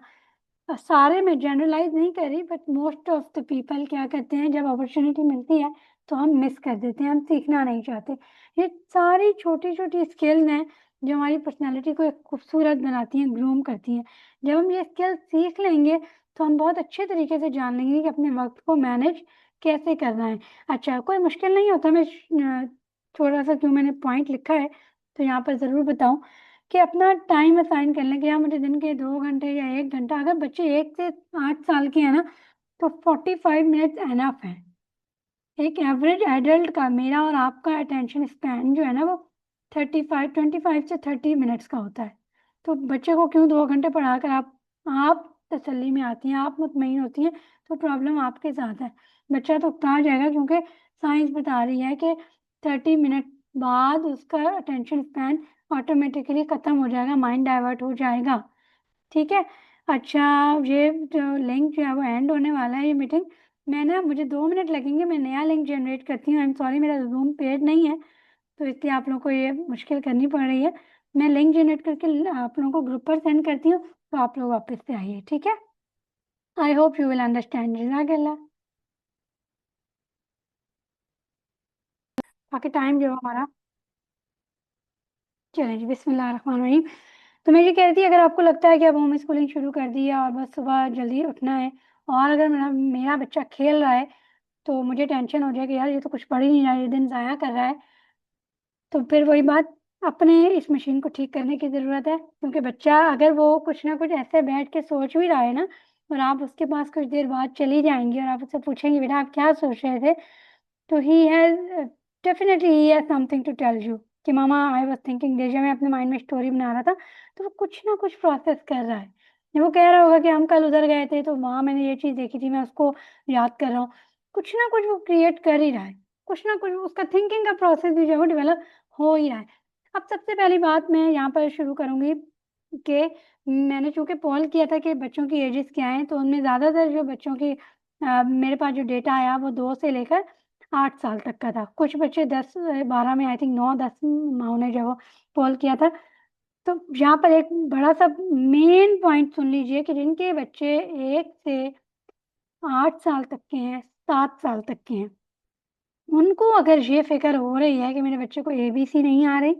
[SPEAKER 1] सारे में जनरलाइज नहीं कर रही, but most of the people क्या करते हैं, जब अपॉर्चुनिटी मिलती है तो हम मिस कर देते हैं, हम सीखना नहीं चाहते। ये सारी छोटी छोटी स्किल्स हैं जो हमारी पर्सनालिटी को एक खूबसूरत बनाती हैं, ग्रूम करती हैं। जब हम ये स्किल सीख लेंगे तो हम बहुत अच्छे तरीके से जान लेंगे कि अपने वक्त को मैनेज कैसे करना है। अच्छा, कोई मुश्किल नहीं होता। मैं थोड़ा सा क्यों मैंने पॉइंट लिखा है तो यहाँ पर ज़रूर बताऊँ कि अपना टाइम असाइन कर लें कि हाँ मुझे दिन के 2 घंटे या 1 घंटा, अगर बच्चे 1 से 8 साल के हैं ना तो 45 मिनट्स एनफ है। एक एवरेज एडल्ट का, मेरा और आपका अटेंशन स्पैन जो है ना वो 25 से 30 मिनट्स का होता है। तो बच्चे को क्यों 2 घंटे पढ़ाकर आप तसल्ली में आती हैं, आप मुतमईन होती हैं, तो प्रॉब्लम आपके साथ है। बच्चा तो कहाँ जाएगा, क्योंकि साइंस बता रही है कि 30 मिनट बाद उसका अटेंशन स्पैन ऑटोमेटिकली ख़त्म हो जाएगा, माइंड डाइवर्ट हो जाएगा। ठीक है? अच्छा, ये जो लिंक जो है वो एंड होने वाला है, ये मीटिंग। मैं ना, मुझे 2 मिनट लगेंगे, मैं नया लिंक जनरेट करती हूँ। आई एम सॉरी, मेरा जूम पेड नहीं है तो इसलिए आप लोगों को ये मुश्किल करनी पड़ रही है। मैं लिंक जनरेट करके आप लोगों को ग्रुप पर सेंड करती हूँ, तो आप लोग वापस से आइए। ठीक है? I hope you will understand. जज़ाकल्लाह। बाकी टाइम जो है हमारा, चलें जी, बिस्मिल्लाह रहमान रहीम। तो मैं ये कह रही थी, अगर आपको लगता है कि अब होम स्कूलिंग शुरू कर दी है और बस सुबह जल्दी उठना है, और अगर मेरा बच्चा खेल रहा है तो मुझे टेंशन हो जाए कि यार ये तो कुछ पढ़ ही नहीं रहा है, ये दिन ज़ाया कर रहा है, तो फिर वही बात, अपने इस मशीन को ठीक करने की ज़रूरत है। क्योंकि बच्चा अगर वो कुछ ना कुछ ऐसे बैठ के सोच भी रहा है ना, और आप उसके पास कुछ देर बाद चली जाएंगी और आप उससे पूछेंगी बेटा आप क्या सोच रहे थे, तो he has definitely he has something to tell you कि mama I was thinking this. जब मैं अपने माइंड में स्टोरी बना रहा था तो वो कुछ ना कुछ प्रोसेस कर रहा है। वो कह रहा होगा कि हम कल उधर गए थे तो वहाँ मैंने ये चीज़ देखी थी, मैं उसको याद कर रहा हूँ। कुछ ना कुछ वो क्रिएट कर ही रहा है, कुछ ना कुछ उसका थिंकिंग का प्रोसेस भी जो है वो डेवलप हो ही रहा है। अब सबसे पहली बात मैं यहाँ पर शुरू करूँगी कि मैंने चूँकि पोल किया था कि बच्चों की एजेस क्या हैं, तो उनमें ज़्यादातर जो बच्चों की मेरे पास जो डेटा आया वो 2 से लेकर 8 साल तक का था। कुछ बच्चे 10-12 में, आई थिंक 9-10 माह ने जो वो पोल किया था। तो यहाँ पर एक बड़ा-सा मेन पॉइंट सुन लीजिए कि जिनके बच्चे 1 से 8 साल तक के हैं, 7 साल तक के हैं, उनको अगर ये फ़िक्र हो रही है कि मेरे बच्चे को एबीसी नहीं आ रही,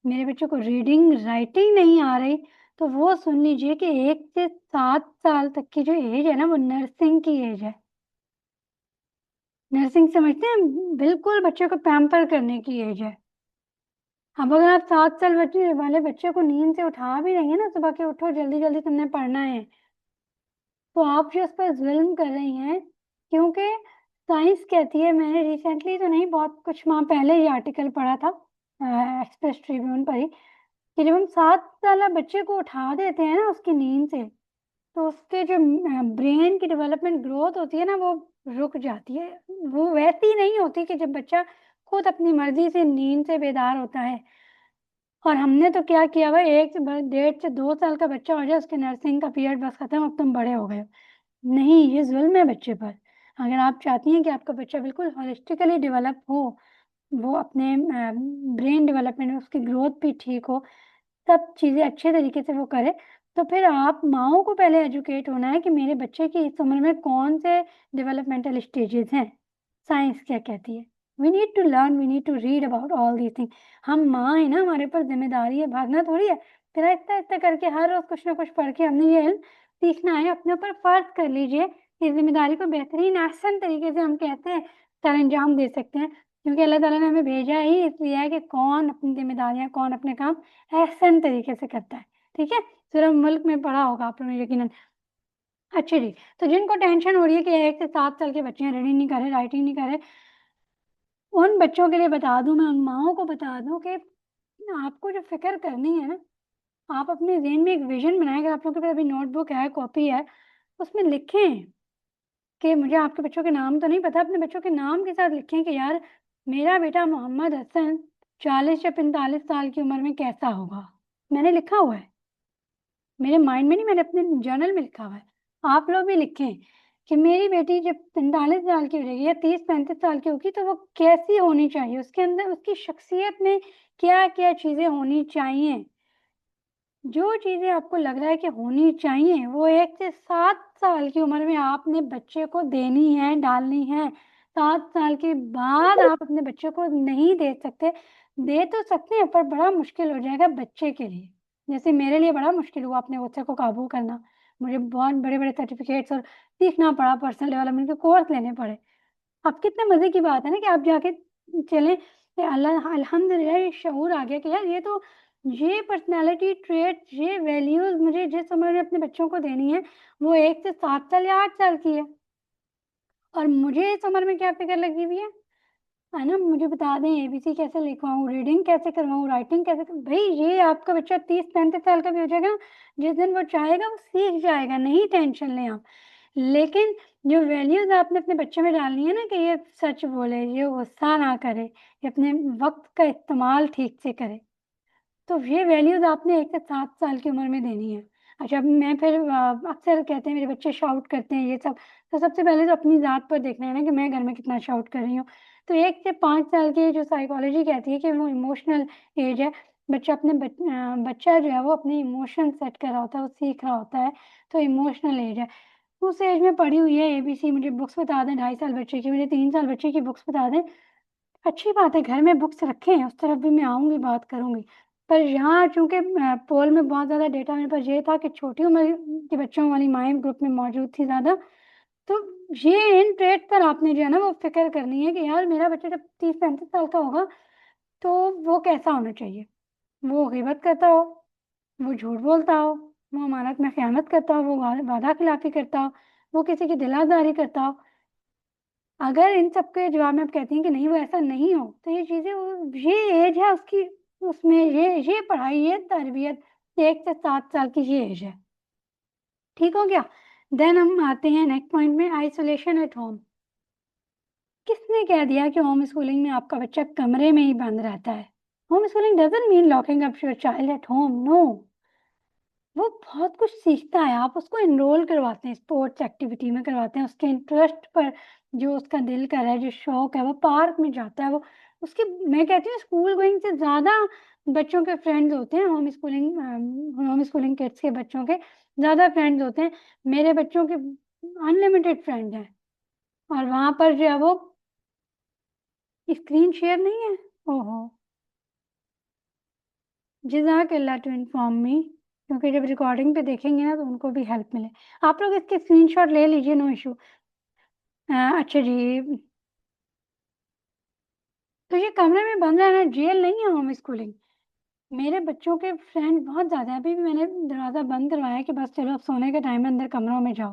[SPEAKER 1] मेरे बच्चे को रीडिंग, राइटिंग नहीं आ रही, तो वो सुन लीजिए कि 1 से 7 साल तक की जो एज है ना, वो नर्सिंग की एज है। नर्सिंग समझते हैं, बिल्कुल बच्चे को पैम्पर करने की एज है। अब अगर आप 7 साल बच्चे वाले बच्चे को नींद से उठा भी देंगे ना सुबह के, उठो जल्दी जल्दी तुमने पढ़ना है, तो आप जो उस पर जुल्म कर रही हैं। क्योंकि साइंस कहती है, मैंने रिसेंटली तो नहीं, बहुत कुछ माह पहले ये आर्टिकल पढ़ा था एक्सप्रेस ट्रिब्यून पर ही, कि जब हम 7 साल बच्चे को उठा देते हैं ना उसकी नींद से, तो उसके जो ब्रेन की डेवलपमेंट ग्रोथ होती है ना, वो रुक जाती है। वो वैसी नहीं होती कि जब बच्चा खुद अपनी मर्जी से नींद से बेदार होता है। और हमने तो क्या किया हुआ, 1 से 1.5 से 2 साल का बच्चा हो जाए, उसके नर्सिंग का पीरियड बस खत्म, अब तुम बड़े हो गए हो। नहीं, ये जुल्म है बच्चे पर। अगर आप चाहती हैं कि आपका बच्चा बिल्कुल होलिस्टिकली डेवलप हो, वो अपने ब्रेन डेवलपमेंट में उसकी ग्रोथ भी ठीक हो, सब चीज़ें अच्छे तरीके से वो करे, तो फिर आप माओ को पहले एजुकेट होना है कि मेरे बच्चे की इस उम्र में कौन से डेवलपमेंटल स्टेजेस हैं, साइंस क्या कहती है। We need to learn, we need to read about all these thing. हम माँ है ना, हमारे ऊपर जिम्मेदारी है, भागना थोड़ी है। फिर आहिस्ता आहिस्ता करके हर रोज कुछ ना कुछ पढ़ के हमने ये इल्म सीखना है। अपने ऊपर फर्ज कर लीजिए, इस जिम्मेदारी को बेहतरीन आसान तरीके से हम कहते हैं सर अंजाम दे सकते हैं, क्योंकि अल्लाह ताला ने हमें भेजा ही इसलिए है कि कौन अपनी जिम्मेदारियां, कौन अपने काम एहसन तरीके से करता है। ठीक है, सिर्फ मुल्क में पढ़ा होगा आप लोगों ने यकीनन। अच्छा जी, तो जिनको टेंशन हो रही है कि 1 से 7 साल के बच्चे हैं, रीडिंग नहीं कर रहे, राइटिंग नहीं कर रहे, उन बच्चों के लिए बता दूं, मैं उन माओं को बता दूं कि आपको जो फिक्र करनी है ना, आप अपने ज़हन में एक विजन बनाएं। अगर आप लोगों के पास अभी नोटबुक है, कॉपी है, उसमें लिखें कि मुझे आपके बच्चों के नाम तो नहीं पता, अपने बच्चों के नाम के साथ लिखें कि यार मेरा बेटा मोहम्मद हसन 40 या 45 साल की उम्र में कैसा होगा। मैंने लिखा हुआ है, मेरे माइंड में नहीं, मैंने अपने जर्नल में लिखा हुआ है। आप लोग भी लिखें कि मेरी बेटी जब 45 साल की हो जाएगी या 30-35 साल की होगी, तो वो कैसी होनी चाहिए, उसके अंदर उसकी शख्सियत में क्या क्या चीज़ें होनी चाहिए। जो चीज़ें आपको लग रहा है कि होनी चाहिए, वो 1 से 7 साल की उम्र में आपने बच्चे को देनी है, डालनी है। 7 साल के बाद आप अपने बच्चे को नहीं दे सकते। दे तो सकते हैं, पर बड़ा मुश्किल हो जाएगा बच्चे के लिए। जैसे मेरे लिए बड़ा मुश्किल हुआ अपने बच्चे को काबू करना। मुझे बहुत बड़े बड़े सर्टिफिकेट्स और सीखना पड़ा, पर्सनल डेवलपमेंट के कोर्स लेने पड़े। अब कितने मजे की बात है ना कि आप जाके चलें, अल्लाह अल्हम्दुलिल्लाह ये शऊर आ गया कि यार ये तो, ये पर्सनालिटी ट्रेट, ये वैल्यूज मुझे जिस उम्र में अपने बच्चों को देनी है, वो 1 से 7 साल या 8 साल की है। और मुझे इस उम्र में क्या फिक्र लगी हुई है ना, मुझे बता दें एबीसी कैसे लिखवाऊँ, रीडिंग कैसे करवाऊँ, राइटिंग कैसे भाई ये आपका बच्चा 30-35 साल का भी हो जाएगा ना, जिस दिन वो चाहेगा वो सीख जाएगा, नहीं टेंशन लें आप। लेकिन जो वैल्यूज आपने अपने बच्चे में डालनी है ना, कि ये सच बोले, ये गुस्सा ना करे, ये अपने वक्त का इस्तेमाल ठीक से करे, तो ये वैल्यूज आपने 1 से 7 साल की उम्र में देनी है। अच्छा, मैं फिर अक्सर कहते हैं मेरे बच्चे शाउट करते हैं ये सब, तो सबसे पहले तो अपनी ज़ात पर देखना है ना कि मैं घर में कितना शाउट कर रही हूँ। तो 1 से 5 साल की जो साइकोलॉजी कहती है कि वो इमोशनल एज है, बच्चा अपने बच्चा जो है वो अपने इमोशन सेट कर रहा होता है, वो सीख रहा होता है, तो इमोशनल एज है। उस एज में पढ़ी हुई है एबीसी, मुझे बुक्स बता दें 2.5 साल बच्चे की, मुझे 3 साल बच्चे की बुक्स बता दें, अच्छी बात है, घर में बुक्स रखें, उस तरफ भी मैं आऊँगी, बात करूँगी। पर यहाँ चूँकि पोल में बहुत ज़्यादा डेटा मेरे पास ये था कि छोटी उम्र के बच्चों वाली माएँ ग्रुप में मौजूद थी ज़्यादा, तो ये इन ट्रेट पर आपने जो है ना वो फ़िक्र करनी है कि यार मेरा बच्चा जब 30-35 साल का होगा, तो वो कैसा होना चाहिए। वो ग़ीबत करता हो, वो झूठ बोलता हो, वो अमानत में ख़यानत करता हो, वो वादा खिलाफ़ी करता हो, वो किसी की दिलारदारी करता हो। अगर इन सब के जवाब में आप कहती हैं कि नहीं वो ऐसा नहीं हो, तो ये चीज़ें ये एज है उसकी, उसमें ये पढ़ाई, ये तरबियत 1 से 7 साल की ये एज है। ठीक हो गया। देन हम आते हैं नेक्स्ट पॉइंट में, आइसोलेशन एट होम। किसने कह दिया कि होम स्कूलिंग में आपका बच्चा कमरे में ही बंद रहता है। Home schooling doesn't mean locking up your child at home, no. वो बहुत कुछ सीखता है, आप उसको एनरोल करवाते हैं, स्पोर्ट्स एक्टिविटी में करवाते हैं, उसके इंटरेस्ट पर जो उसका दिल कर रहा है, जो शौक है, वो पार्क में जाता है, वो उसके, मैं कहती हूँ स्कूल गोइंग से ज़्यादा बच्चों के फ्रेंड्स होते हैं, होम स्कूलिंग किड्स के बच्चों के ज़्यादा फ्रेंड्स होते हैं। मेरे बच्चों के अनलिमिटेड फ्रेंड हैं, और वहाँ पर जो है वो स्क्रीन शेयर नहीं है। ओहो, जज़ाकल्लाह टू इन्फॉर्म मी, क्योंकि जब रिकॉर्डिंग पे देखेंगे ना तो उनको भी हेल्प मिले। आप लोग इसके स्क्रीनशॉट ले लीजिए, नो इशू। अच्छा जी। तो ये कमरे में बंद रहना जेल नहीं है, होम स्कूलिंग। मेरे बच्चों के फ्रेंड बहुत ज़्यादा है। अभी भी मैंने दरवाज़ा बंद करवाया कि बस चलो अब सोने के टाइम में अंदर कमरों में जाओ।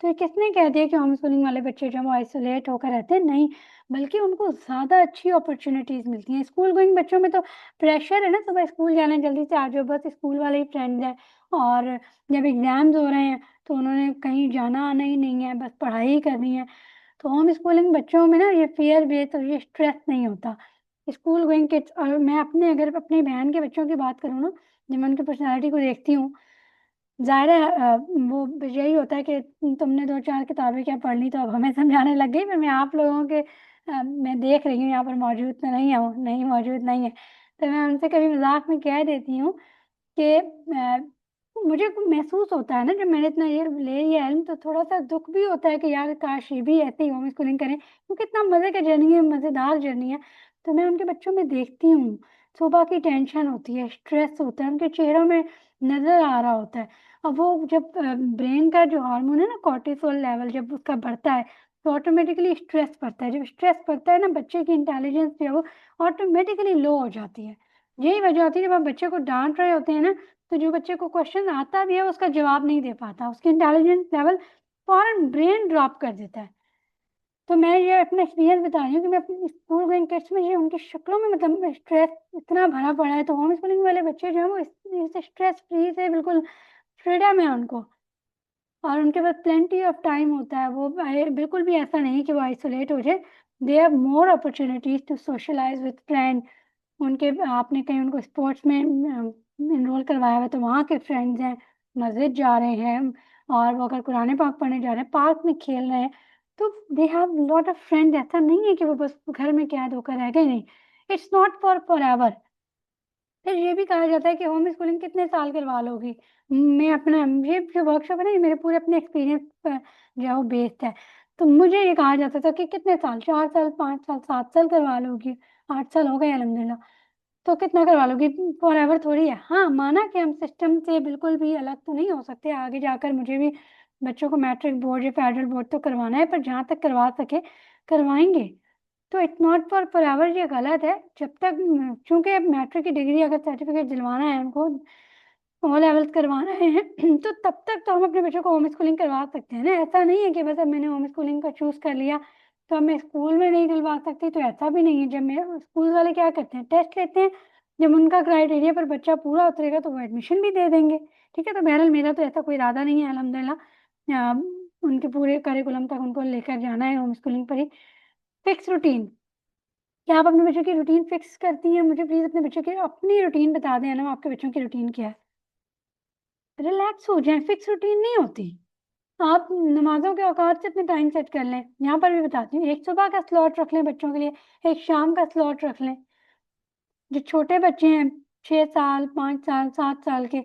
[SPEAKER 1] तो ये किसने कह दिया कि होम स्कूलिंग वाले बच्चे जो वो आइसोलेट होकर रहते हैं? नहीं, बल्कि उनको ज़्यादा अच्छी अपॉर्चुनिटीज़ मिलती हैं। स्कूल गोइंग बच्चों में तो प्रेशर है ना, सुबह स्कूल जाना है, जल्दी से आ जाओ, बस स्कूल वाले ही फ्रेंड्स हैं। और जब एग्ज़ाम्स हो रहे हैं तो उन्होंने कहीं जाना आना ही नहीं है, बस पढ़ाई ही करनी है। तो होम स्कूलिंग बच्चों में ना ये फियर बेस्ड और ये स्ट्रेस नहीं होता। स्कूल गोइंग किड्स, और मैं अपने अगर अपनी बहन के बच्चों की बात करूँ ना, जब मैं उनकी पर्सनैलिटी को देखती हूँ, ज़ाहिर है वो यही होता है कि तुमने दो चार किताबें क्या पढ़ ली तो अब हमें समझाने लग गई। पर मैं आप लोगों के मैं देख रही हूँ यहाँ पर मौजूद तो नहीं है, वो नहीं मौजूद नहीं है, तो मैं उनसे कभी मजाक में कह देती हूँ कि मुझे महसूस होता है ना, जब मैंने इतना ये ले लिया इल्म, तो थोड़ा सा दुख भी होता है कि यार काश ये भी ऐसे ही होम स्कूलिंग करें, क्योंकि इतना मज़े का जर्नी है, मज़ेदार जर्नी है। तो मैं उनके बच्चों में देखती हूँ, सुबह की टेंशन होती है, स्ट्रेस होता है, उनके चेहरों में नज़र आ रहा होता है। अब वो जब ब्रेन का जो हार्मोन है ना, कॉर्टिसोल लेवल जब उसका बढ़ता है तो ऑटोमेटिकली स्ट्रेस बढ़ता है। जब स्ट्रेस बढ़ता है ना, बच्चे की इंटेलिजेंस जो है वो ऑटोमेटिकली लो हो जाती है। यही वजह होती है जब आप बच्चे को डांट रहे होते हैं ना, तो जो बच्चे को क्वेश्चन आता भी है उसका जवाब नहीं दे पाता, उसकी इंटेलिजेंस लेवल फौरन ब्रेन ड्रॉप कर देता है। तो मैं ये अपना एक्सपीरियंस बता रही हूँ कि मैं अपनी स्कूल गोइंग किड्स में ये उनकी शक्लों में मतलब स्ट्रेस इतना भरा पड़ा है। तो होम स्कूलिंग वाले बच्चे जो हैं वो इस स्ट्रेस फ्री से बिल्कुल फ्रीडम है उनको, और उनके पास प्लेंटी ऑफ टाइम होता है। वो बिल्कुल भी ऐसा नहीं कि वो आइसोलेट हो जाए। They have more opportunities to socialize with friend. उनके आपने कहीं उनको स्पोर्ट्स में इनरोल करवाया हुआ है तो वहाँ के फ्रेंड्स हैं, मस्जिद जा रहे हैं, और वो अगर कुरान पाक पढ़ने जा रहे हैं, पार्क में खेल रहे हैं, तो they have lot of friends. ऐसा नहीं है कि वो बस घर में कैद होकर रह गए, नहीं। It's not for ever. फिर ये भी कहा जाता है कि होम स्कूलिंग कितने साल करवा लोगी। मैं अपना ये जो वर्कशॉप है ना, ये मेरे पूरे अपने एक्सपीरियंस पर जो है वो बेस्ड है। तो मुझे ये कहा जाता था कि कितने साल, 4 साल, 5 साल, 7 साल करवा लोगी। 8 साल हो गए अल्हम्दुलिल्लाह। तो कितना करवा लोगी, फॉर एवर थोड़ी है। हाँ, माना कि हम सिस्टम से बिल्कुल भी अलग तो नहीं हो सकते, आगे जाकर मुझे भी बच्चों को मैट्रिक बोर्ड या फेडरल बोर्ड तो करवाना है, पर जहाँ तक करवा सके करवाएंगे। तो इट्स नॉट फॉर फॉरएवर, ये गलत है। जब तक चूंकि मैट्रिक की डिग्री अगर सर्टिफिकेट दिलवाना है उनको, ओ लेवल्स करवाना है तो तब तक तो हम अपने बच्चों को होम स्कूलिंग करवा सकते हैं ना। ऐसा नहीं है कि बस अब मैंने होम स्कूलिंग का चूज कर लिया तो अब मैं स्कूल में नहीं दिलवा सकती। तो ऐसा भी नहीं है। जब मेरे स्कूल वाले क्या करते हैं, टेस्ट लेते हैं, जब उनका क्राइटेरिया पर बच्चा पूरा उतरेगा तो वो एडमिशन भी दे देंगे। ठीक है, तो बहरहाल मेरा तो ऐसा कोई इरादा नहीं है अल्हम्दुलिल्लाह। उनके पूरे करिकुलम तक उनको लेकर जाना है होम स्कूलिंग पर ही। फिक्स रूटीन, क्या आप अपने बच्चों की रूटीन फिक्स करती हैं? मुझे प्लीज अपने बच्चों की अपनी रूटीन बता दें ना, आपके बच्चों की रूटीन क्या है। रिलैक्स हो जाएं, फिक्स रूटीन नहीं होती। आप नमाजों के औकात से अपने टाइम सेट कर लें। यहाँ पर भी बताती हूँ, एक सुबह का स्लॉट रख लें बच्चों के लिए, एक शाम का स्लॉट रख लें। जो छोटे बच्चे हैं, 6 साल, 5 साल, 7 साल के,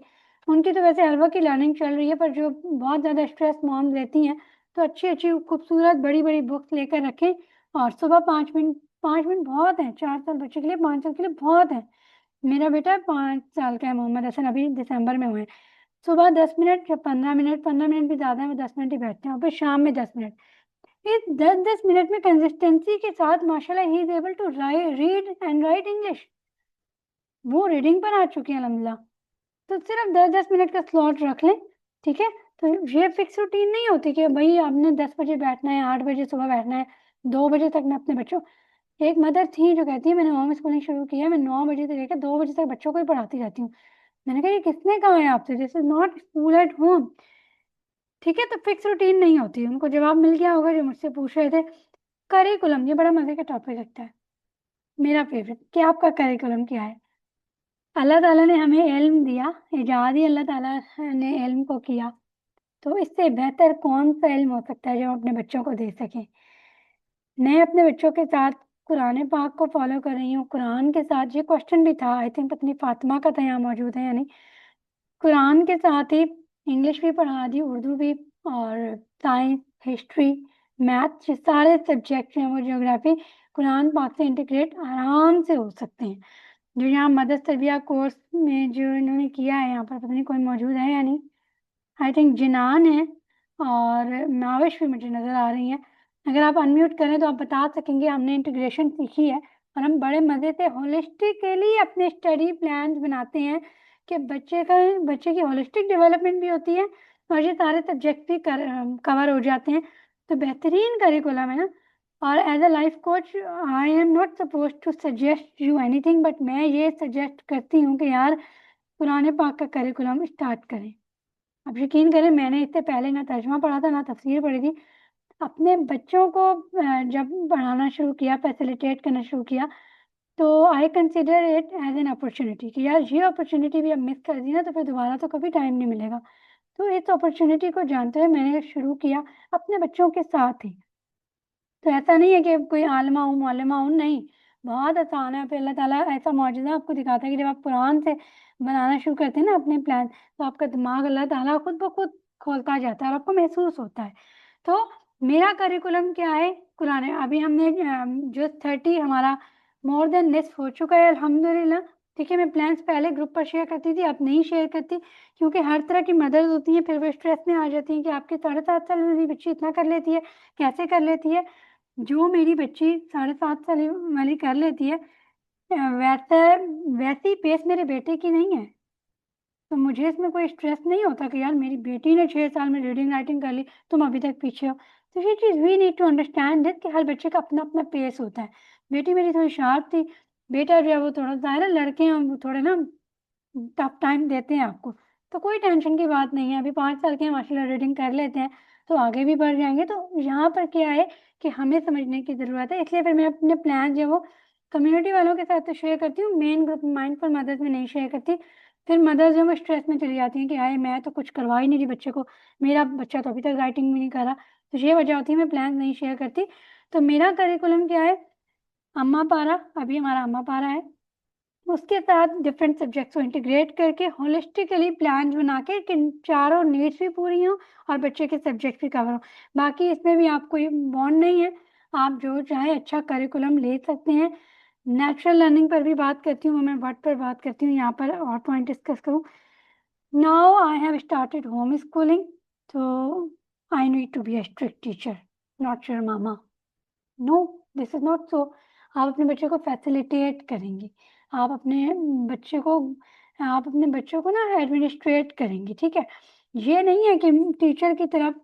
[SPEAKER 1] उनकी तो वैसे हर वक्त की लर्निंग चल रही है, पर जो बहुत ज़्यादा स्ट्रेस मॉम देती हैं, तो अच्छी अच्छी खूबसूरत बड़ी बड़ी बुक्स लेकर रखें। और सुबह 5 मिनट, 5 मिनट बहुत है 4 साल बच्चे के लिए, 5 साल के लिए बहुत है। मेरा बेटा 5 साल का है, मोहम्मद हसन, अभी दिसंबर में हुए हैं। सुबह 10 मिनट या 15 मिनट, 15 मिनट भी ज्यादा है, वो 10 मिनट ही बैठते हैं, और फिर शाम में 10 मिनट। इस 10-10 मिनट में कंसिस्टेंसी के साथ माशाल्लाह he is able to read and write English. वो रीडिंग पर आ चुके हैं अल्हम्दुलिल्लाह। तो सिर्फ 10-10 मिनट का स्लॉट रख लें। ठीक है, तो ये फिक्स रूटीन नहीं होती कि भाई आपने 10 बजे बैठना है, 8 बजे सुबह बैठना है, 2 बजे तक मैं अपने बच्चों। एक मदर थी जो कहती है मैंने होम स्कूलिंग शुरू किया है, मैं 9 बजे से लेकर 2 बजे तक बच्चों को ही पढ़ाती रहती हूँ। मैंने कहा ये किसने कहा है आपसे, this is not school at home. ठीक है, तो फिक्स रूटीन नहीं होती। उनको जवाब मिल गया होगा जो मुझसे पूछ रहे थे। करिकुलम, ये बड़ा मजे का टॉपिक लगता है, मेरा फेवरेट, कि आपका करिकुलम क्या है। अल्लाह ताला ने हमें इल्म दिया, इजाद ही अल्लाह ताला ने इल्म को किया, तो इससे बेहतर कौन सा इल्म हो सकता है जो हम अपने बच्चों को दे सकें। मैं अपने बच्चों के साथ कुरान पाक को फॉलो कर रही हूँ। कुरान के साथ ये क्वेश्चन भी था, आई थिंक पत्नी फातिमा का था, यहाँ मौजूद है या नहीं। कुरान के साथ ही इंग्लिश भी पढ़ा दी, उर्दू भी, और साइंस, हिस्ट्री, मैथ, ये सारे सब्जेक्ट हैं वो, ज्योग्राफी, कुरान पाक से इंटीग्रेट आराम से हो सकते हैं। जो यहाँ मदर्स तरबिया कोर्स में जो इन्होंने किया है, यहाँ पर पता नहीं कोई मौजूद है या नहीं। आई थिंक जिनान है और नाविश भी मुझे नज़र आ रही हैं। अगर आप अनम्यूट करें तो आप बता सकेंगे। हमने इंटीग्रेशन सीखी है और हम बड़े मज़े से होलिस्टिकली अपने स्टडी प्लान्स बनाते हैं कि बच्चे की होलिस्टिक डेवलपमेंट भी होती है और ये सारे सब्जेक्ट भी कवर हो जाते हैं। तो बेहतरीन करिकुलम है ना। और as a life coach I am not suppose to suggest you anything, but मैं ये सजेस्ट करती हूँ कि यार पुराने पाक का करिकुलम स्टार्ट करें। अब यकीन करें, मैंने इससे पहले ना तर्जमा पढ़ा था ना तफसीर पढ़ी थी। अपने बच्चों को जब पढ़ाना शुरू किया, फैसिलिटेट करना शुरू किया, तो I consider it as an opportunity कि यार ये अपॉर्चुनिटी भी अब मिस कर दी ना तो फिर दोबारा तो कभी टाइम नहीं मिलेगा। तो इस अपॉर्चुनिटी को जानते हुए मैंने शुरू किया अपने बच्चों के साथ ही। तो ऐसा नहीं है कि कोई आलिमा हूँ मौलमा हूँ, नहीं। बहुत आसान है। फिर अल्लाह ताला ऐसा मौजूदा आपको दिखाता है कि जब आप कुरान से बनाना शुरू करते हैं ना अपने प्लान, तो आपका दिमाग अल्लाह ताला खुद ब खुद खोलता जाता है और आपको महसूस होता है। तो मेरा करिकुलम क्या है, कुरान है। अभी हमने जो 30 हमारा मोर देन निस्फ हो चुका है अल्हम्दुलिल्लाह। ठीक है, मैं प्लान्स पहले ग्रुप पर शेयर करती थी, अब नहीं शेयर करती, क्योंकि हर तरह की मदद होती है। फिर वो स्ट्रेस में आ जाती हैं कि आपके 7.5 साल वाली बच्ची इतना कर लेती है, कैसे कर लेती है। जो मेरी बच्ची 7.5 साल वाली कर लेती है, वैसे वैसी पेस मेरे बेटे की नहीं है। तो मुझे इसमें कोई स्ट्रेस नहीं होता कि यार मेरी बेटी ने 6 साल में रीडिंग राइटिंग कर ली, तुम अभी तक पीछे हो। तो ये चीज़ we need to understand this कि हर बच्चे का अपना अपना पेस होता है। बेटी मेरी थोड़ी शार्प थी, बेटा जो है वो थोड़ा सा है ना, लड़के हैं वो थोड़े ना टफ टाइम देते हैं आपको। तो कोई टेंशन की बात नहीं है, अभी 5 साल के हैं माशाल्लाह, रीडिंग कर लेते हैं तो आगे भी बढ़ जाएंगे। तो यहाँ पर क्या है कि हमें समझने की ज़रूरत है, इसलिए फिर मैं अपने प्लान जो वो कम्युनिटी वालों के साथ तो शेयर करती हूँ, मेन ग्रुप माइंडफुल मदर्स में नहीं शेयर करती। फिर मदर्स जो वो स्ट्रेस में चली जाती हैं कि हाय मैं तो कुछ करवा ही नहीं रही बच्चे को, मेरा बच्चा तो अभी तक राइटिंग भी नहीं कर रहा। तो ये वजह होती है मैं प्लान नहीं शेयर करती। तो मेरा करिकुलम क्या है, अम्मा पारा, अभी हमारा अम्मा पारा है, उसके साथ डिफरेंट सब्जेक्ट्स को इंटीग्रेट करके होलिस्टिकली प्लान बना के कि चारों नीड्स भी पूरी हों और बच्चे के सब्जेक्ट भी कवर हों। बाकी इसमें भी आप कोई बॉन्ड नहीं है, आप जो चाहे अच्छा करिकुलम ले सकते हैं। नेचुरल लर्निंग पर भी बात करती हूँ मैं, वर्ड पर बात करती हूँ, यहाँ पर और पॉइंट डिस्कस करूँ। Now I have started home schooling, तो I need to be a strict teacher, not your mama. No, this is not so. आप अपने बच्चे को फैसिलिटेट करेंगे, आप अपने बच्चे को आप अपने बच्चों को ना एडमिनिस्ट्रेट करेंगे। ठीक है, ये नहीं है कि टीचर की तरफ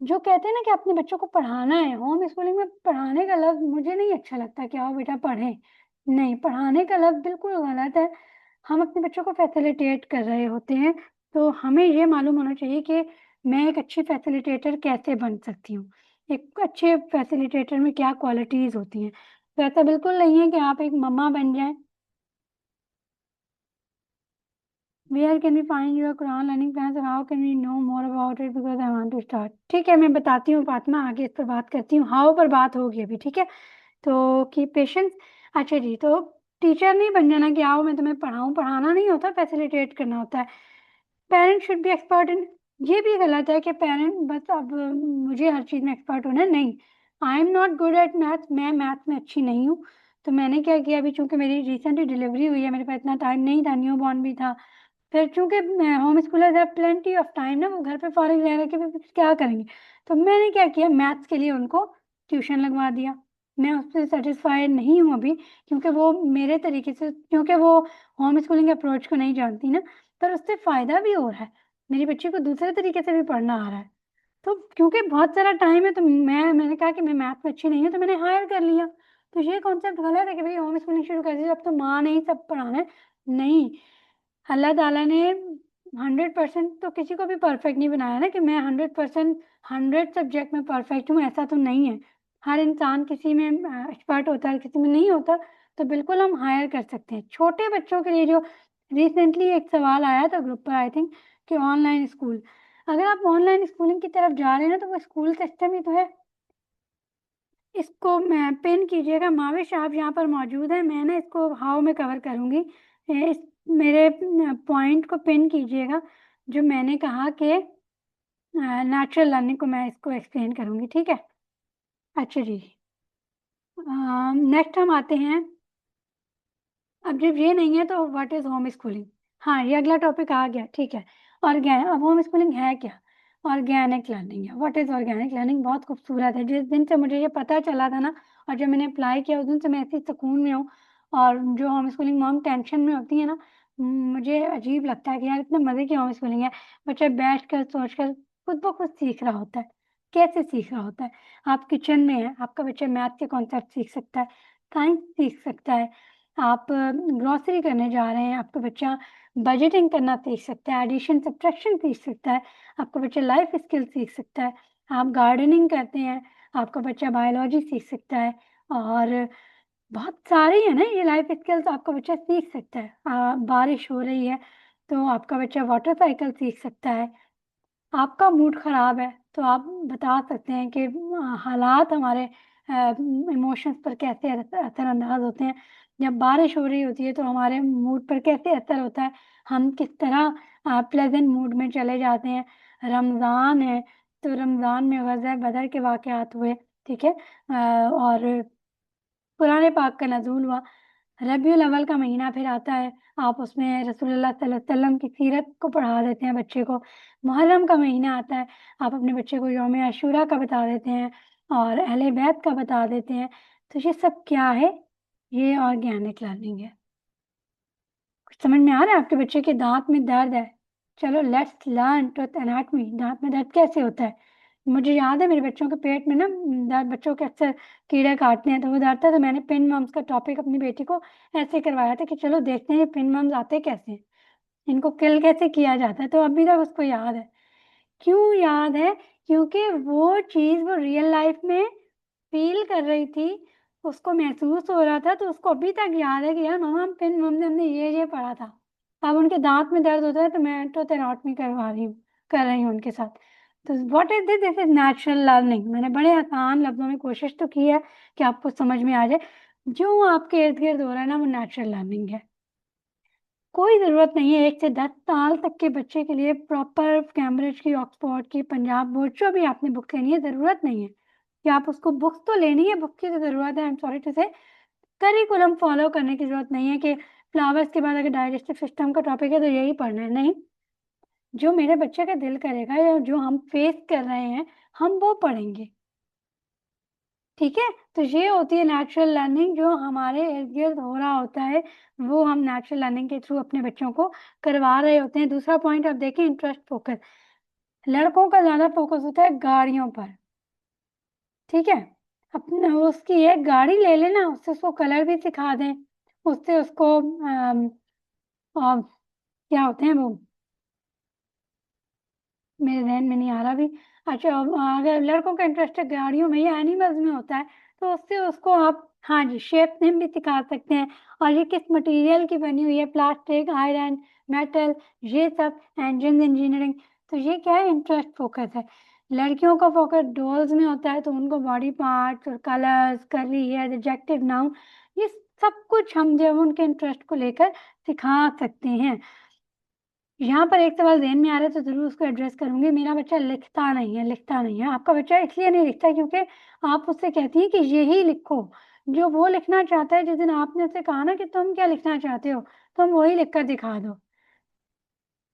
[SPEAKER 1] जो कहते हैं ना कि अपने बच्चों को पढ़ाना है। होम स्कूलिंग में पढ़ाने का लफ्ज़ मुझे नहीं अच्छा लगता कि आओ बेटा पढ़ें। नहीं, पढ़ाने का लफ्ज़ बिल्कुल गलत है। हम अपने बच्चों को फैसिलिटेट कर रहे होते हैं। तो हमें ये मालूम होना चाहिए कि मैं एक अच्छी फैसिलिटेटर कैसे बन सकती हूँ, एक अच्छे फैसिलिटेटर में क्या क्वालिटीज़ होती हैं। तो ऐसा बिल्कुल नहीं है कि आप एक मम्मा बन जाएं। Where can we find your Quran learning plans और how can we know more about it because I want to start. ठीक है, मैं बताती हूँ फातिमा, आगे इस पर बात करती हूँ। हाउ पर बात होगी अभी, ठीक है। तो की पेशेंस। अच्छा जी, तो टीचर नहीं बन जाना कि आओ मैं तुम्हें पढ़ाऊँ, पढ़ाना नहीं होता, फैसिलिटेट करना होता है। Parent should be expert in, ये भी गलत है कि पेरेंट बस अब मुझे हर चीज़ में एक्सपर्ट होना है। नहीं, आई am not good at maths, मैं मैथ्स में अच्छी नहीं हूँ। तो मैंने क्या किया, अभी चूंकि मेरी रिसेंटली डिलीवरी हुई है, मेरे पास इतना टाइम नहीं था, न्यू बॉर्न भी था। फिर चूंकि home schoolers have plenty of time ना, वो घर पे फारिग रह रहे कि फिर क्या करेंगे। तो मैंने क्या किया, मैथ्स के लिए उनको ट्यूशन लगवा दिया। मैं उससे सेटिस्फाइड नहीं हूँ अभी, क्योंकि वो मेरे तरीके से, क्योंकि वो होम स्कूलिंग अप्रोच को नहीं जानती ना। पर उससे फ़ायदा भी और है, मेरी बच्ची को दूसरे तरीके से भी पढ़ना आ रहा है। तो क्योंकि बहुत सारा टाइम है, तो मैंने कहा कि मैं मैथ में अच्छी नहीं हूँ, तो मैंने हायर कर लिया। तो ये कॉन्सेप्ट गलत है कि भाई होम स्कूलिंग शुरू कर दी अब तो माँ ने ही सब पढ़ाना है। नहीं, अल्लाह ताला ने 100% तो किसी को भी परफेक्ट नहीं बनाया ना कि मैं 100% 100 सब्जेक्ट में परफेक्ट हूँ, ऐसा तो नहीं है। हर इंसान किसी में एक्सपर्ट होता है, किसी में नहीं होता। तो बिल्कुल हम हायर कर सकते हैं छोटे बच्चों के लिए। जो रिसेंटली एक सवाल आया था ग्रुप पर, आई थिंक, कि ऑनलाइन स्कूल, अगर आप ऑनलाइन स्कूलिंग की तरफ जा रहे हैं ना, तो वो स्कूल सिस्टम ही तो है। इसको मैं पिन कीजिएगा, माविश आप यहाँ पर मौजूद हैं, मैं ना इसको हाउ में कवर करूँगी। इस मेरे पॉइंट को पिन कीजिएगा, जो मैंने कहा कि नेचुरल लर्निंग को मैं इसको एक्सप्लेन करूँगी, ठीक है। अच्छा जी, नेक्स्ट हम आते हैं अब जब ये नहीं है तो व्हाट इज होम स्कूलिंग? हाँ, ये अगला टॉपिक आ गया, ठीक है। ऑर्गेन अब होम स्कूलिंग है क्या? ऑर्गेनिक लर्निंग है। What is organic learning? बहुत खूबसूरत है। जिस दिन से मुझे ये पता चला था ना, और जब मैंने अप्लाई किया, उस दिन से मैं ऐसी सुकून में हूँ। और जो होम स्कूलिंग मॉम टेंशन में होती है ना, मुझे अजीब लगता है कि यार इतने मजे की होम स्कूलिंग है। बच्चा बैठ कर सोच कर खुद ब खुद सीख रहा होता है। कैसे सीख रहा होता है? आप किचन में है, आपका बच्चा मैथ के कॉन्सेप्ट सीख सकता है, साइंस सीख सकता है। आप ग्रोसरी करने जा रहे हैं, आपका बच्चा बजटिंग करना सीख सकता है, एडिशन सब्ट्रैक्शन सीख सकता है, आपका बच्चा लाइफ स्किल सीख सकता है। आप गार्डनिंग करते हैं, आपका बच्चा बायोलॉजी सीख सकता है। और बहुत सारी है ना ये लाइफ स्किल्स, आपका बच्चा सीख सकता है। बारिश हो रही है तो आपका बच्चा वाटर साइकिल सीख सकता है। आपका मूड खराब है तो आप बता सकते हैं कि हालात हमारे इमोशंस पर कैसे असरअंदाज होते हैं। जब बारिश हो रही होती है तो हमारे मूड पर कैसे असर होता है, हम किस तरह प्लेजेंट मूड में चले जाते हैं। रमज़ान है तो रमज़ान में ग़ज़वे बदर के वाक़यात हुए, ठीक है। और कुरान पाक का नज़ूल हुआ। रबीउल अव्वल का महीना फिर आता है, आप उसमें रसूलुल्लाह सल्लल्लाहु अलैहि वसल्लम की सीरत को पढ़ा देते हैं बच्चे को। मुहर्रम का महीना आता है, आप अपने बच्चे को यौम आशूरा का बता देते हैं और अहले बैत का बता देते हैं। तो ये सब क्या है? ये ऑर्गेनिक लर्निंग है। कुछ समझ में आ रहा है? आपके बच्चे के दांत में दर्द है, चलो लेट्स लर्न टूथ एनाटॉमी। दांत में दर्द कैसे होता है? मुझे याद है मेरे बच्चों के पेट में ना दर्द, बच्चों के अक्सर कीड़े काटते हैं तो वो दर्द था, तो मैंने पिन मम्स का टॉपिक अपनी बेटी को ऐसे करवाया था कि चलो देखते हैं ये पिन मम्स आते कैसे हैं, इनको किल कैसे किया जाता है। तो अभी तक उसको याद है। क्यों याद है? क्योंकि वो चीज़ वो रियल लाइफ में फील कर रही थी, उसको महसूस हो रहा था, तो उसको अभी तक याद है कि यार मम्मा हम पिन मम्मी हमने ये पढ़ा था। अब उनके दांत में दर्द होता है तो मैं तो थेराटमी करवा रही हूँ, कर रही हूँ उनके साथ। तो what is this? This is natural learning. मैंने बड़े आसान लफ्जों में कोशिश तो की है कि आपको समझ में आ जाए। जो आपके इर्द गिर्द हो रहा है ना, वो नेचुरल लर्निंग है। कोई ज़रूरत नहीं है 1 से 10 साल तक के बच्चे के लिए प्रॉपर कैम्ब्रिज की, ऑक्सफोर्ड की, पंजाब बोर्ड, जो भी आपने बुक लेनी है, ज़रूरत नहीं है कि आप उसको, बुक्स तो लेनी है, बुक की तो ज़रूरत है। आई एम सॉरी टू से, करिकुलम फॉलो करने की ज़रूरत नहीं है कि फ्लावर्स के बाद अगर डाइजेस्टिव सिस्टम का टॉपिक है तो यही पढ़ना है। नहीं, जो मेरे बच्चे का दिल करेगा या जो हम फेस कर रहे हैं, हम वो पढ़ेंगे। ठीक है? तो ये होती है नेचुरल लर्निंग, जो हमारे इर्द-गिर्द हो रहा होता है, वो हम नेचुरल लर्निंग के थ्रू अपने बच्चों को करवा रहे होते हैं। दूसरा पॉइंट आप देखें, इंटरेस्ट फोकस। लड़कों का ज़्यादा फोकस होता है गाड़ियों पर, ठीक है? अपना उसकी एक गाड़ी ले लेना, उससे उसको कलर भी सिखा दें, उससे उसको क्या होते हैं वो, मेरे ज़हन में नहीं आ रहा अभी। अच्छा, अगर लड़कों का इंटरेस्ट है गाड़ियों में या एनिमल्स में होता है, तो उससे उसको आप, हाँ जी, शेप नेम भी सिखा सकते हैं। और ये किस मटेरियल की बनी हुई है, प्लास्टिक, आयरन, मेटल, ये सब, इंजन इंजीनियरिंग। तो ये क्या है? इंटरेस्ट फोकस है। लड़कियों का फोकस डॉल्स में होता है, तो उनको बॉडी पार्ट्स और colours, curly hair, adjective noun, ये सब कुछ हम जब उनके इंटरेस्ट को लेकर सिखा सकते हैं। यहाँ पर एक सवाल ज़हन में आ रहा है तो ज़रूर उसको एड्रेस करूँगी। मेरा बच्चा लिखता नहीं है, लिखता नहीं है। आपका बच्चा इसलिए नहीं लिखता क्योंकि आप उससे कहती हैं कि यही लिखो। जो वो लिखना चाहता है, जिस दिन आपने उससे कहा ना कि तुम क्या लिखना चाहते हो? तुम वही लिख कर दिखा दो।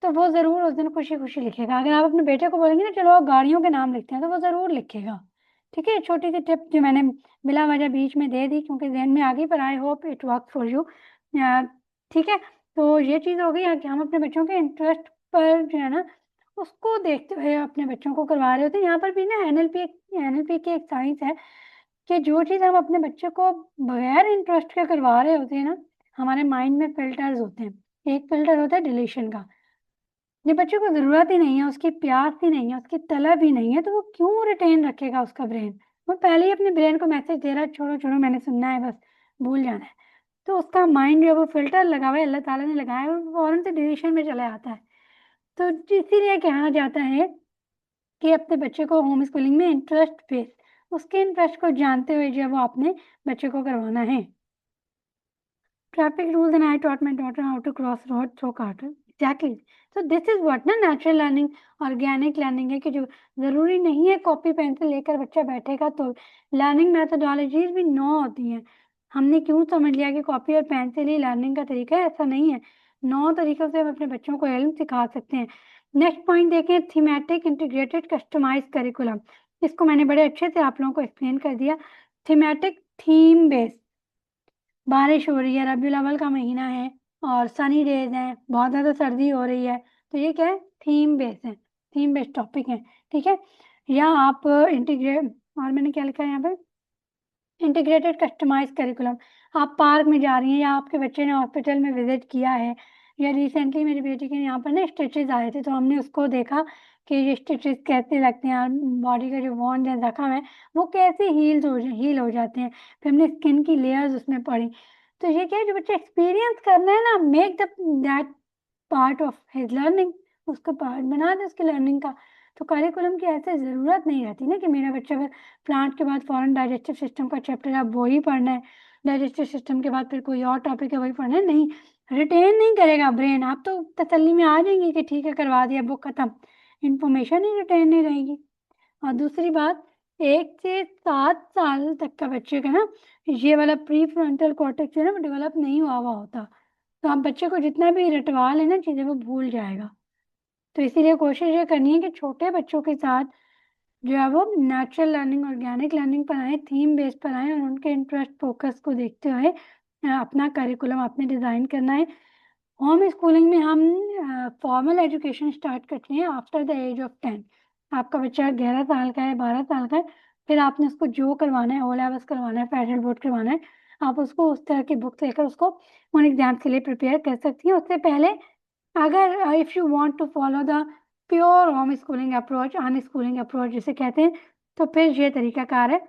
[SPEAKER 1] तो वो ज़रूर उस दिन खुशी-खुशी लिखेगा। अगर आप अपने बेटे को बोलेंगे ना चलो आप गाड़ियों के नाम लिखते हैं, तो वो ज़रूर लिखेगा। ठीक है? छोटी-सी टिप जो मैंने बिला वजह बीच में दे दी क्योंकि ज़हन में आ गई, पर I hope it works for you. ठीक है? तो ये चीज़ हो गई कि हम अपने बच्चों के इंटरेस्ट पर जो है ना, उसको देखते हुए अपने बच्चों को करवा रहे होते हैं। यहाँ पर भी ना एनएलपी की एक साइंस है कि जो चीज़ हम अपने बच्चे को बगैर इंटरेस्ट के करवा रहे होते हैं ना, हमारे माइंड में फ़िल्टर्स होते हैं। एक फ़िल्टर होता है डिलीशन का। जब बच्चे को ज़रूरत ही नहीं है, उसकी प्यास ही नहीं है, उसकी तलब ही नहीं है, तो वो क्यों रिटेन रखेगा उसका ब्रेन? वो पहले ही अपने ब्रेन को मैसेज दे रहा है, छोड़ो, छोड़ो, मैंने सुनना है बस, भूल जाना है। तो उसका माइंड जो है वो फ़िल्टर लगा हुआ है, अल्लाह ताला ने लगाया है, वो फ़ौरन से डिलीशन में चला जाता है। तो इसीलिए कहा जाता है कि अपने बच्चे को होम स्कूलिंग में इंटरेस्ट बेस, उसके इंटरेस्ट को जानते हुए जो है वो आपने बच्चे को करवाना है। Traffic rules and I taught my daughter how to cross road through cartoon. Exactly. So this is what ना नेचुरल लर्निंग, ऑर्गेनिक लर्निंग है कि जो ज़रूरी नहीं है कॉपी पेंसिल लेकर बच्चा बैठेगा तो। लर्निंग मैथडोलॉजीज भी 9 होती हैं। हमने क्यों समझ लिया कि कॉपी और पेन से ही लर्निंग का तरीका है? ऐसा नहीं है। 9 तरीकों से हम अपने बच्चों को इल्म सिखा सकते हैं। नेक्स्ट पॉइंट देखें, थीमेटिक इंटीग्रेटेड कस्टमाइज करिकुलम। इसको मैंने बड़े अच्छे से आप लोगों को एक्सप्लेन कर दिया। Thematic, theme based. बारिश हो रही है, रबीउल अव्वल का महीना है और सनी डेज हैं, बहुत ज़्यादा सर्दी हो रही है, तो ये क्या है? थीम बेस्ड है, थीम बेस्ड टॉपिक है। ठीक है। या आप इंटीग्रेट, और मैंने क्या लिखा है यहाँ पे? Integrated customize curriculum. आप पार्क में जा रही हैं या आपके बच्चे ने हॉस्पिटल में विजिट किया है, या रिसेंटली मेरी बेटी के यहाँ पर ना स्टिचेज आए थे, तो हमने उसको देखा कि ये स्टिचेस कैसे लगते हैं, बॉडी का जो वॉन्ड है, जख्म है, वो कैसे हील हो जाते हैं। फिर हमने स्किन की लेयर्स उसमें पढ़ी। तो ये क्या है, जो बच्चे एक्सपीरियंस कर रहे हैं ना, make the that part of his learning, उसका पार्ट बना दे उसकी लर्निंग का। तो करिकुलम की ऐसे ज़रूरत नहीं रहती ना कि मेरा बच्चा अगर प्लांट के बाद फॉरेन डाइजेस्टिव सिस्टम का चैप्टर है, अब वही पढ़ना है, डाइजेस्टिव सिस्टम के बाद फिर कोई और टॉपिक है वही पढ़ना है, नहीं। रिटेन नहीं करेगा ब्रेन। आप तो तसल्ली में आ जाएंगे कि ठीक है करवा दिया, बुक खत्म, इंफॉर्मेशन ही रिटेन नहीं रहेगी। और दूसरी बात, 1 से 7 साल तक का बच्चे का ना ये वाला प्री फ्रंटल कॉर्टेक्स जो है ना, वो डेवलप नहीं हुआ होता। तो आप बच्चे को जितना भी रटवा लेना चीज़ें, वो भूल जाएगा। तो इसीलिए कोशिश ये करनी है कि छोटे बच्चों के साथ जो है वो नेचुरल लर्निंग, ऑर्गेनिक लर्निंग पढ़ाएं, थीम बेस्ड पढ़ाएं, और उनके इंटरेस्ट फोकस को देखते हुए अपना करिकुलम आपने डिज़ाइन करना है। होम स्कूलिंग में हम फॉर्मल एजुकेशन स्टार्ट करते हैं आफ्टर द एज ऑफ 10। आपका बच्चा 11 साल का है, 12 साल का है, फिर आपने उसको जो करवाना है, ओ लेवल्स करवाना है, फेडरल बोर्ड करवाना है, आप उसको उस तरह की बुक्स लेकर उसको उन एग्जाम्स के लिए प्रिपेयर कर सकती हैं। उससे पहले अगर if you want to follow the pure home schooling approach, unschooling approach जिसे कहते हैं, तो फिर ये तरीकाकार है,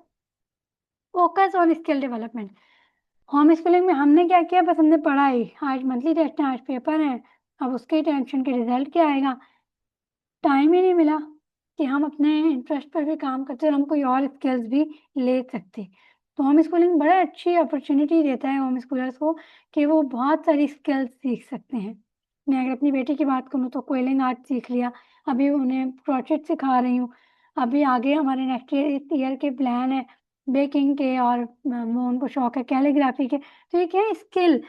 [SPEAKER 1] focus on skill development. Home schooling में हमने क्या किया? बस हमने पढ़ाई, आज मंथली टेस्ट है, आज पेपर है, अब उसके टेंशन के रिजल्ट क्या आएगा। टाइम ही नहीं मिला कि हम अपने इंटरेस्ट पर भी काम करते और हम कोई और स्किल्स भी ले सकते। तो होम स्कूलिंग बड़ा अच्छी अपॉर्चुनिटी देता है होम स्कूलर्स को कि वो बहुत सारी स्किल्स सीख सकते हैं। मैं अगर अपनी बेटी की बात करूँ तो क्विलिंग आर्ट सीख लिया, अभी उन्हें क्रोचेट सिखा रही हूँ। अभी आगे हमारे नेक्स्ट ईयर के प्लान है बेकिंग के, और वो उनको शौक है कैलीग्राफी के। तो ये क्या है? स्किल,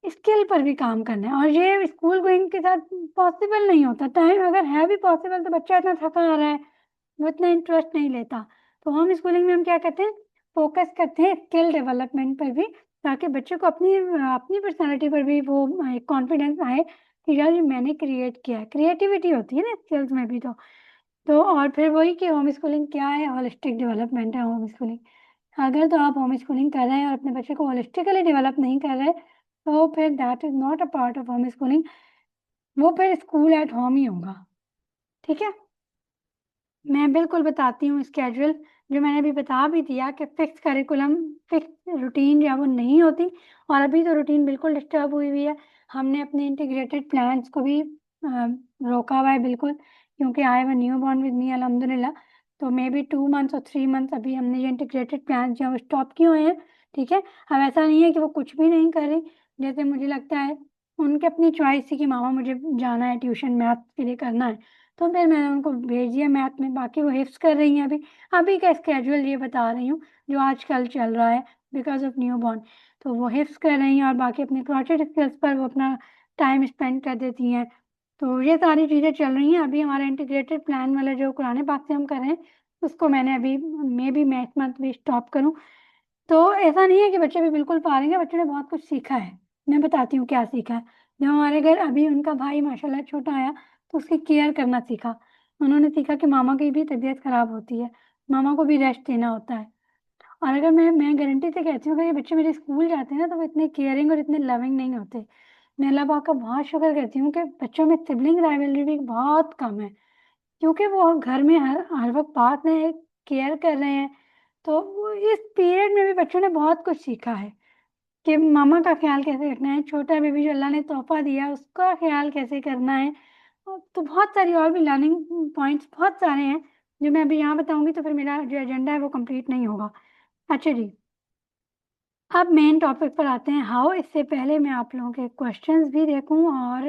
[SPEAKER 1] स्किल पर भी काम करना है, और ये स्कूल गोइंग के साथ पॉसिबल नहीं होता। टाइम अगर है भी पॉसिबल तो बच्चा इतना थका आ रहा है, वो इतना इंटरेस्ट नहीं लेता। तो होम स्कूलिंग में हम क्या करते हैं? फोकस करते हैं स्किल डेवलपमेंट पर भी, ताकि बच्चे को अपनी अपनी पर्सनालिटी पर भी वो कॉन्फिडेंस आए कि यार ये मैंने क्रिएट किया है। क्रिएटिविटी होती है ना स्किल्स में भी। तो और फिर वही कि होम स्कूलिंग क्या है? होलिस्टिक डेवलपमेंट है होम स्कूलिंग। अगर तो आप होम स्कूलिंग कर रहे हैं और अपने बच्चे को होलिस्टिकली डेवलप नहीं कर रहे, तो फिर that is not a part of home schooling, वो फिर स्कूल एट होम ही होगा। ठीक है। मैं बिल्कुल बताती हूँ स्केड्यूल, जो मैंने अभी बता भी दिया कि फिक्स करिकुलम, फिक्स रूटीन जो है वो नहीं होती, और अभी तो रूटीन बिल्कुल डिस्टर्ब हुई हुई है। हमने अपने इंटीग्रेटेड प्लान्स को भी रोका हुआ है बिल्कुल, क्योंकि I have a new born with me अल्हम्दुलिल्लाह। तो मे बी 2 मंथ्स और 3 मंथ्स अभी हमने ये इंटीग्रेटेड प्लान जो है वो स्टॉप किए हुए हैं। ठीक है। अब ऐसा नहीं है कि वो कुछ भी नहीं कर रही, जैसे मुझे लगता है उनकी अपनी चॉइस थी कि मामा मुझे जाना है ट्यूशन, मैथ के लिए करना है, तो फिर मैंने उनको भेज दिया मैथ में। बाकी वो हिफ्स कर रही हैं अभी। अभी का स्केड्यूल ये बता रही हूँ जो आजकल चल रहा है बिकॉज ऑफ न्यू बॉर्न। तो वो हिफ्स कर रही हैं और बाकी अपने क्रोचेट स्किल्स पर वो अपना टाइम स्पेंड कर देती हैं। तो ये सारी चीज़ें चल रही हैं। अभी हमारा इंटीग्रेटेड प्लान वाला जो कुरान पाक से हम कर रहे हैं, उसको मैंने अभी मे बी नेक्स्ट मंथ भी स्टॉप करूँ। तो ऐसा नहीं है कि बच्चे भी बिल्कुल फारिग है, बच्चे ने बहुत कुछ सीखा है। मैं बताती हूँ क्या सीखा है। जब हमारे घर अभी उनका भाई माशाल्लाह छोटा आया, तो उसकी केयर करना सीखा। उन्होंने सीखा कि मामा की भी तबीयत खराब होती है, मामा को भी रेस्ट देना होता है। और अगर मैं गारंटी से कहती हूँ, अगर ये बच्चे मेरे स्कूल जाते हैं ना, तो वो इतने केयरिंग और इतने लविंग नहीं होते। मैं अल्लाह पाक का बहुत शुक्र करती हूँ कि बच्चों में सिबलिंग राइवलरी भी बहुत कम है, क्योंकि वो घर में हर वक्त पास में केयर कर रहे हैं। तो इस पीरियड में भी बच्चों ने बहुत कुछ सीखा है कि मामा का ख्याल कैसे रखना है, छोटा बेबी जो अल्लाह ने तोहफा दिया उसका ख्याल कैसे करना है। तो बहुत सारी और भी लर्निंग पॉइंट्स बहुत सारे हैं, जो मैं अभी यहाँ बताऊंगी तो फिर मेरा जो एजेंडा है वो कंप्लीट नहीं होगा। अच्छा जी, अब मेन टॉपिक पर आते हैं, हाउ। इससे पहले मैं आप लोगों के क्वेश्चंस भी देखूं। और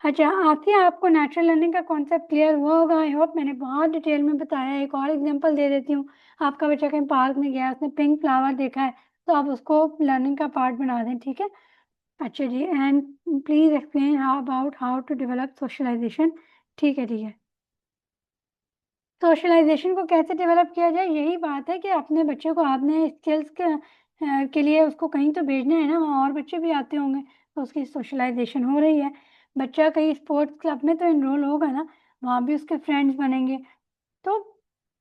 [SPEAKER 1] अच्छा आसिया, आपको नेचुरल लर्निंग का कॉन्सेप्ट क्लियर हुआ होगा आई होप। मैंने बहुत डिटेल में बताया है। एक और एग्जांपल दे देती हूँ। आपका बच्चा कहीं पार्क में गया, उसने पिंक फ्लावर देखा है, तो आप उसको लर्निंग का पार्ट बना दें, ठीक है। अच्छा जी, and please explain how about how to develop socialisation. ठीक है ठीक है। सोशलाइजेशन को कैसे डेवलप किया जाए, यही बात है कि अपने बच्चे को आपने स्किल्स के लिए उसको कहीं तो भेजना है ना, वहाँ और बच्चे भी आते होंगे, तो उसकी सोशलाइजेशन हो रही है। बच्चा कहीं स्पोर्ट्स क्लब में तो इनरोल होगा ना, वहाँ भी उसके फ्रेंड्स बनेंगे। तो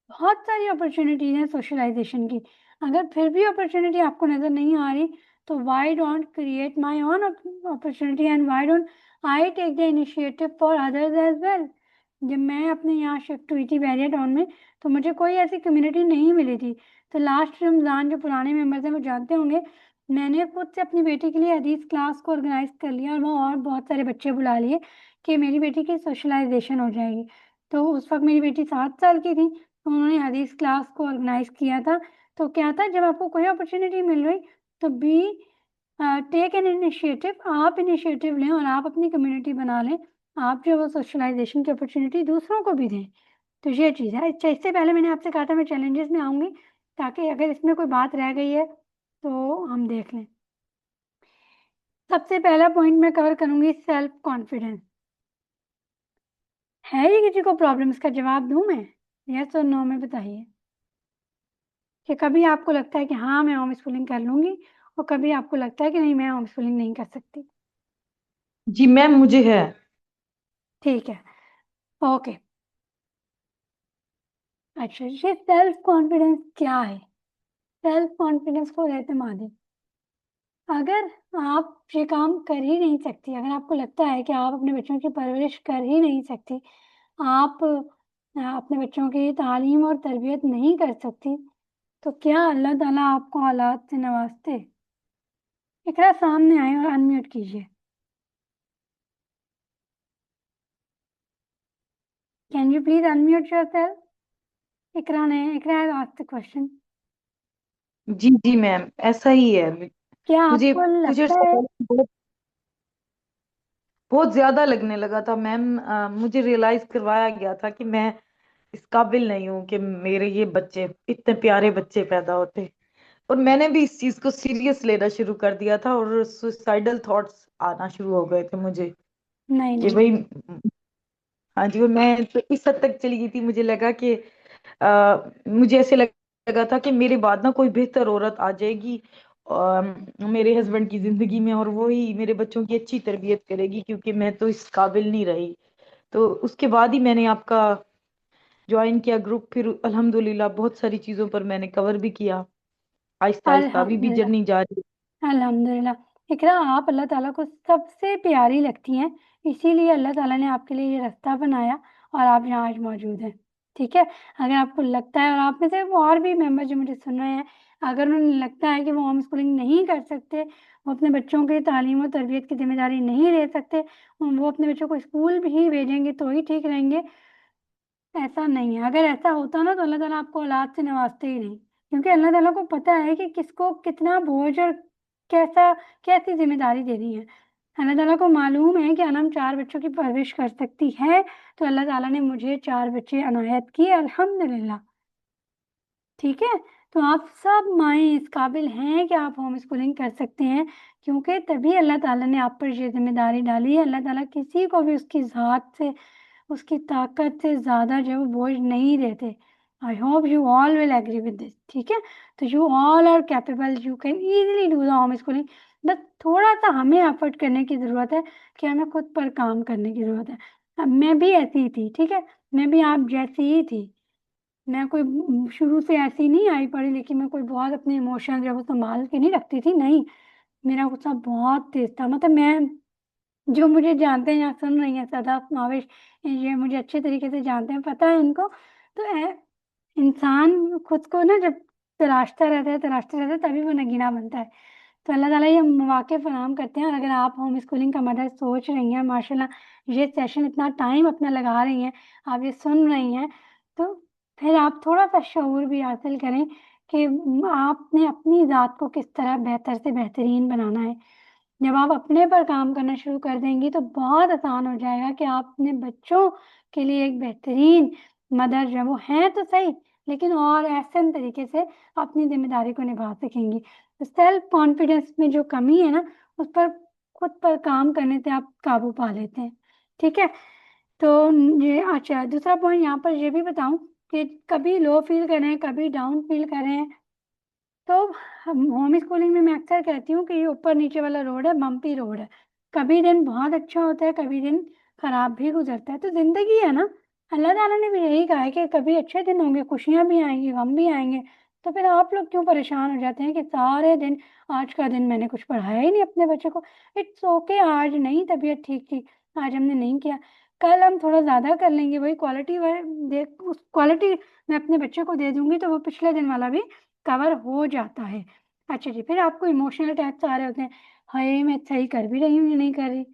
[SPEAKER 1] बहुत सारी अपॉर्चुनिटीज हैं सोशलाइजेशन की। अगर फिर भी अपॉर्चुनिटी आपको नज़र नहीं आ रही, तो why don't create my own opportunity and why don't I take the initiative for others as well. जब मैं अपने यहाँ शिफ्ट हुई थी बैरियर टाउन में, तो मुझे कोई ऐसी कम्युनिटी नहीं मिली थी। तो लास्ट रमज़ान, जो पुराने मेंबर्स हैं वो जानते होंगे, मैंने खुद से अपनी बेटी के लिए हदीस क्लास को ऑर्गेनाइज कर लिया, और वो और बहुत सारे बच्चे बुला लिए कि मेरी बेटी की सोशलाइजेशन हो जाएगी। तो उस वक्त मेरी बेटी 7 साल की थी, तो उन्होंने हदीस क्लास को ऑर्गेनाइज किया था। तो क्या था, जब आपको कोई अपॉर्चुनिटी मिल रही, तो बी टेक एन इनिशिएटिव, आप इनिशिएटिव लें और आप अपनी कम्युनिटी बना लें। आप जो वो सोशलाइजेशन की अपॉर्चुनिटी दूसरों को भी दें। तो ये चीज़ है। अच्छा, इससे पहले मैंने आपसे कहा था मैं चैलेंजेस में आऊँगी, ताकि अगर इसमें कोई बात रह गई है तो हम देख लें। सबसे पहला पॉइंट मैं कवर करूँगी, सेल्फ कॉन्फिडेंस। है ये किसी को प्रॉब्लम? इसका जवाब दूँ मैं? यस और नो में बताइए। कि कभी आपको लगता है कि हाँ मैं होम स्कूलिंग कर लूँगी, और कभी आपको लगता है कि नहीं मैं होम स्कूलिंग नहीं कर सकती।
[SPEAKER 2] जी मैम, मुझे है।
[SPEAKER 1] ठीक है, ओके। अच्छा, ये सेल्फ कॉन्फिडेंस क्या है? सेल्फ कॉन्फिडेंस को कहते हैं मादी। अगर आप ये काम कर ही नहीं सकती, अगर आपको लगता है कि आप अपने बच्चों की परवरिश कर ही नहीं सकती, आप अपने बच्चों की तालीम और तरबियत नहीं कर सकती, तो क्या अल्लाह ताला आपको औलाद से नवाजते? इकरा सामने आए और अनम्यूट कीजिए। Can you please unmute yourself? Iqra has asked the question.
[SPEAKER 2] जी जी मैम, ऐसा ही है।
[SPEAKER 1] क्या
[SPEAKER 2] मुझे
[SPEAKER 1] आपको
[SPEAKER 2] मुझे
[SPEAKER 1] लगता है?
[SPEAKER 2] बहुत बहुत ज्यादा लगने लगा था मैम। मुझे रियलाइज करवाया गया था कि मैं इस काबिल नहीं हूँ कि मेरे ये बच्चे, इतने प्यारे बच्चे पैदा होते। और मैंने भी इस चीज को सीरियस लेना शुरू कर दिया था, और सुसाइडल थॉट्स आना शुरू हो गए थे मुझे
[SPEAKER 1] नहीं
[SPEAKER 2] कि
[SPEAKER 1] नहीं।
[SPEAKER 2] भाई। हाँ जी, और मैं तो इस हद तक चली गई थी, मुझे लगा कि मुझे ऐसे लगा था कि मेरे बाद ना कोई बेहतर औरत आ जाएगी मेरे हस्बैंड की जिंदगी में, और वो ही मेरे बच्चों की अच्छी तरबियत करेगी, क्योंकि मैं तो इस काबिल नहीं रही। तो उसके बाद ही मैंने आपका ज्वाइन किया ग्रुप। फिर अल्हम्दुलिल्लाह बहुत सारी चीजों पर मैंने कवर भी किया, आहिस्ता आहिस्ता अभी भी
[SPEAKER 1] अल्हम्दुलिल्लाह।
[SPEAKER 2] जर्नी जारी है।
[SPEAKER 1] अल्हम्दुलिल्लाह। इकरा, आप अल्लाह ताला को सबसे प्यारी लगती हैं, इसीलिए अल्लाह ताला ने आपके लिए ये रास्ता बनाया, और आप यहाँ आज मौजूद हैं। ठीक है। अगर आपको लगता है, और आप में से वो और भी मेंबर जो मुझे सुन रहे हैं, अगर उन्हें लगता है कि वो होम स्कूलिंग नहीं कर सकते, वो अपने बच्चों की तालीम और तरबियत की जिम्मेदारी नहीं ले सकते, वो अपने बच्चों को स्कूल भी ही भेजेंगे तो ही ठीक रहेंगे, ऐसा नहीं है। अगर ऐसा होता ना, तो अल्लाह ताला आपको औलाद से नवाजते ही नहीं। क्योंकि अल्लाह ताला को पता है कि किसको कितना बोझ और कैसा कैसी जिम्मेदारी देनी है। अल्लाह ताला को मालूम है कि अनम 4 बच्चों की परवरिश कर सकती है, तो अल्लाह ताला ने मुझे 4 बच्चे अनायत किए, अल्हम्दुलिल्लाह। ठीक है। तो आप सब माएँ इस काबिल हैं कि आप होम स्कूलिंग कर सकते हैं, क्योंकि तभी अल्लाह ताला ने आप पर ये जिम्मेदारी डाली है। अल्लाह ताला किसी को भी उसकी ज़ात से, उसकी ताकत से ज़्यादा जो है वो बोझ नहीं देते। I hope you all will agree with this. ठीक है। तो you all are capable, you can easily do the home schooling. बस थोड़ा सा हमें एफर्ट करने की ज़रूरत है, कि हमें खुद पर काम करने की ज़रूरत है। अब मैं भी ऐसी ही थी, ठीक है। मैं भी आप जैसी ही थी। मैं कोई शुरू से ऐसी नहीं आई पढ़ी लिखी, मैं कोई बहुत अपने इमोशन जो है वो संभाल के नहीं रखती थी, नहीं। मेरा गुस्सा बहुत तेज था। मतलब मैं, जो मुझे जानते हैं या सुन रही हैं, सदाफ माविश, ये मुझे अच्छे तरीके से जानते हैं, पता है इनको। तो इंसान खुद को ना जब तराशता रहता है, तभी वो नगीना बनता है। तो अल्लाह ताला ये मौके फराहम करते हैं। और अगर आप होम स्कूलिंग का मदद सोच रही हैं, माशाल्लाह ये सेशन इतना टाइम अपना लगा रही हैं, आप ये सुन रही हैं, तो फिर आप थोड़ा सा शऊर भी हासिल करें कि आपने अपनी ज़ात को किस तरह बेहतर से बेहतरीन बनाना है। जब आप अपने पर काम करना शुरू कर देंगी तो बहुत आसान हो जाएगा कि आप अपने बच्चों के लिए एक बेहतरीन मदर जो वो हैं तो सही, लेकिन और ऐसे तरीके से अपनी जिम्मेदारी को निभा सकेंगी। तो सेल्फ कॉन्फिडेंस में जो कमी है ना, उस पर खुद पर काम करने से आप काबू पा लेते हैं। ठीक है। तो ये अच्छा, दूसरा पॉइंट यहाँ पर ये भी बताऊं कि कभी लो फील कर रहे हैं, कभी डाउन फील कर रहे हैं, तो हम होम स्कूलिंग में मैं अक्सर कहती हूँ कि ये ऊपर नीचे वाला रोड है, बम्पी रोड है। कभी दिन बहुत अच्छा होता है, कभी दिन खराब भी गुजरता है, तो जिंदगी है ना। अल्लाह ताला ने भी यही कहा है कि कभी अच्छे दिन होंगे, खुशियां भी आएंगी, गम भी आएंगे। तो फिर आप लोग क्यों परेशान हो जाते हैं कि सारे दिन, आज का दिन मैंने कुछ पढ़ाया ही नहीं अपने बच्चे को। इट्स ओके, आज नहीं तबीयत ठीक थी, आज हमने नहीं किया, कल हम थोड़ा ज्यादा कर लेंगे, वही क्वालिटी देख उस क्वालिटी मैं अपने बच्चे को दे दूंगी तो वो पिछले दिन वाला भी कवर हो जाता है। अच्छा जी, फिर आपको इमोशनल अटैक्स आ रहे होते हैं, हाय मैं सही कर भी रही हूँ या नहीं कर रही।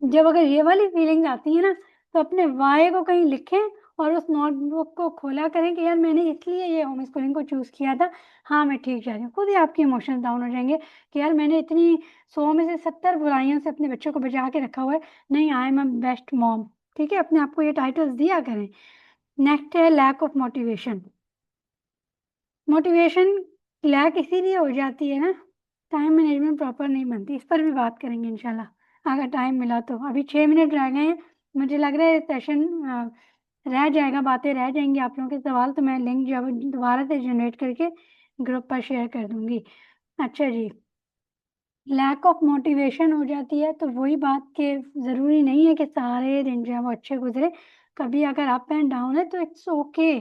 [SPEAKER 1] जब अगर ये वाली फीलिंग्स आती है ना, तो अपने वाई को कहीं लिखें और उस नोटबुक को खोला करें कि यार मैंने इसलिए ये होम स्कूलिंग को चूज किया था। हाँ मैं ठीक जा रही हूँ, खुद ही आपके इमोशंस डाउन हो जाएंगे कि यार मैंने इतनी 100 में से 70 बुराइयों से अपने बच्चों को बचा के रखा हुआ है। नहीं, I am a best mom. ठीक है, अपने आप को ये टाइटल्स दिया करें। नेक्स्ट है lack of motivation. Motivation lack इसीलिए हो जाती है ना, टाइम मैनेजमेंट प्रॉपर नहीं बनती। इस पर भी बात करेंगे इंशाल्लाह अगर टाइम मिला तो। अभी 6 मिनट रह गए हैं, मुझे लग रहा है सेशन रह जाएगा, बातें रह जाएंगी आप लोगों के सवाल, तो मैं लिंक जब दोबारा से जनरेट करके ग्रुप पर शेयर कर दूंगी। अच्छा जी, लैक ऑफ मोटिवेशन हो जाती है तो वही बात के ज़रूरी नहीं है कि सारे दिन जो है वो अच्छे गुजरे। कभी अगर अप एंड डाउन है तो इट्स ओके,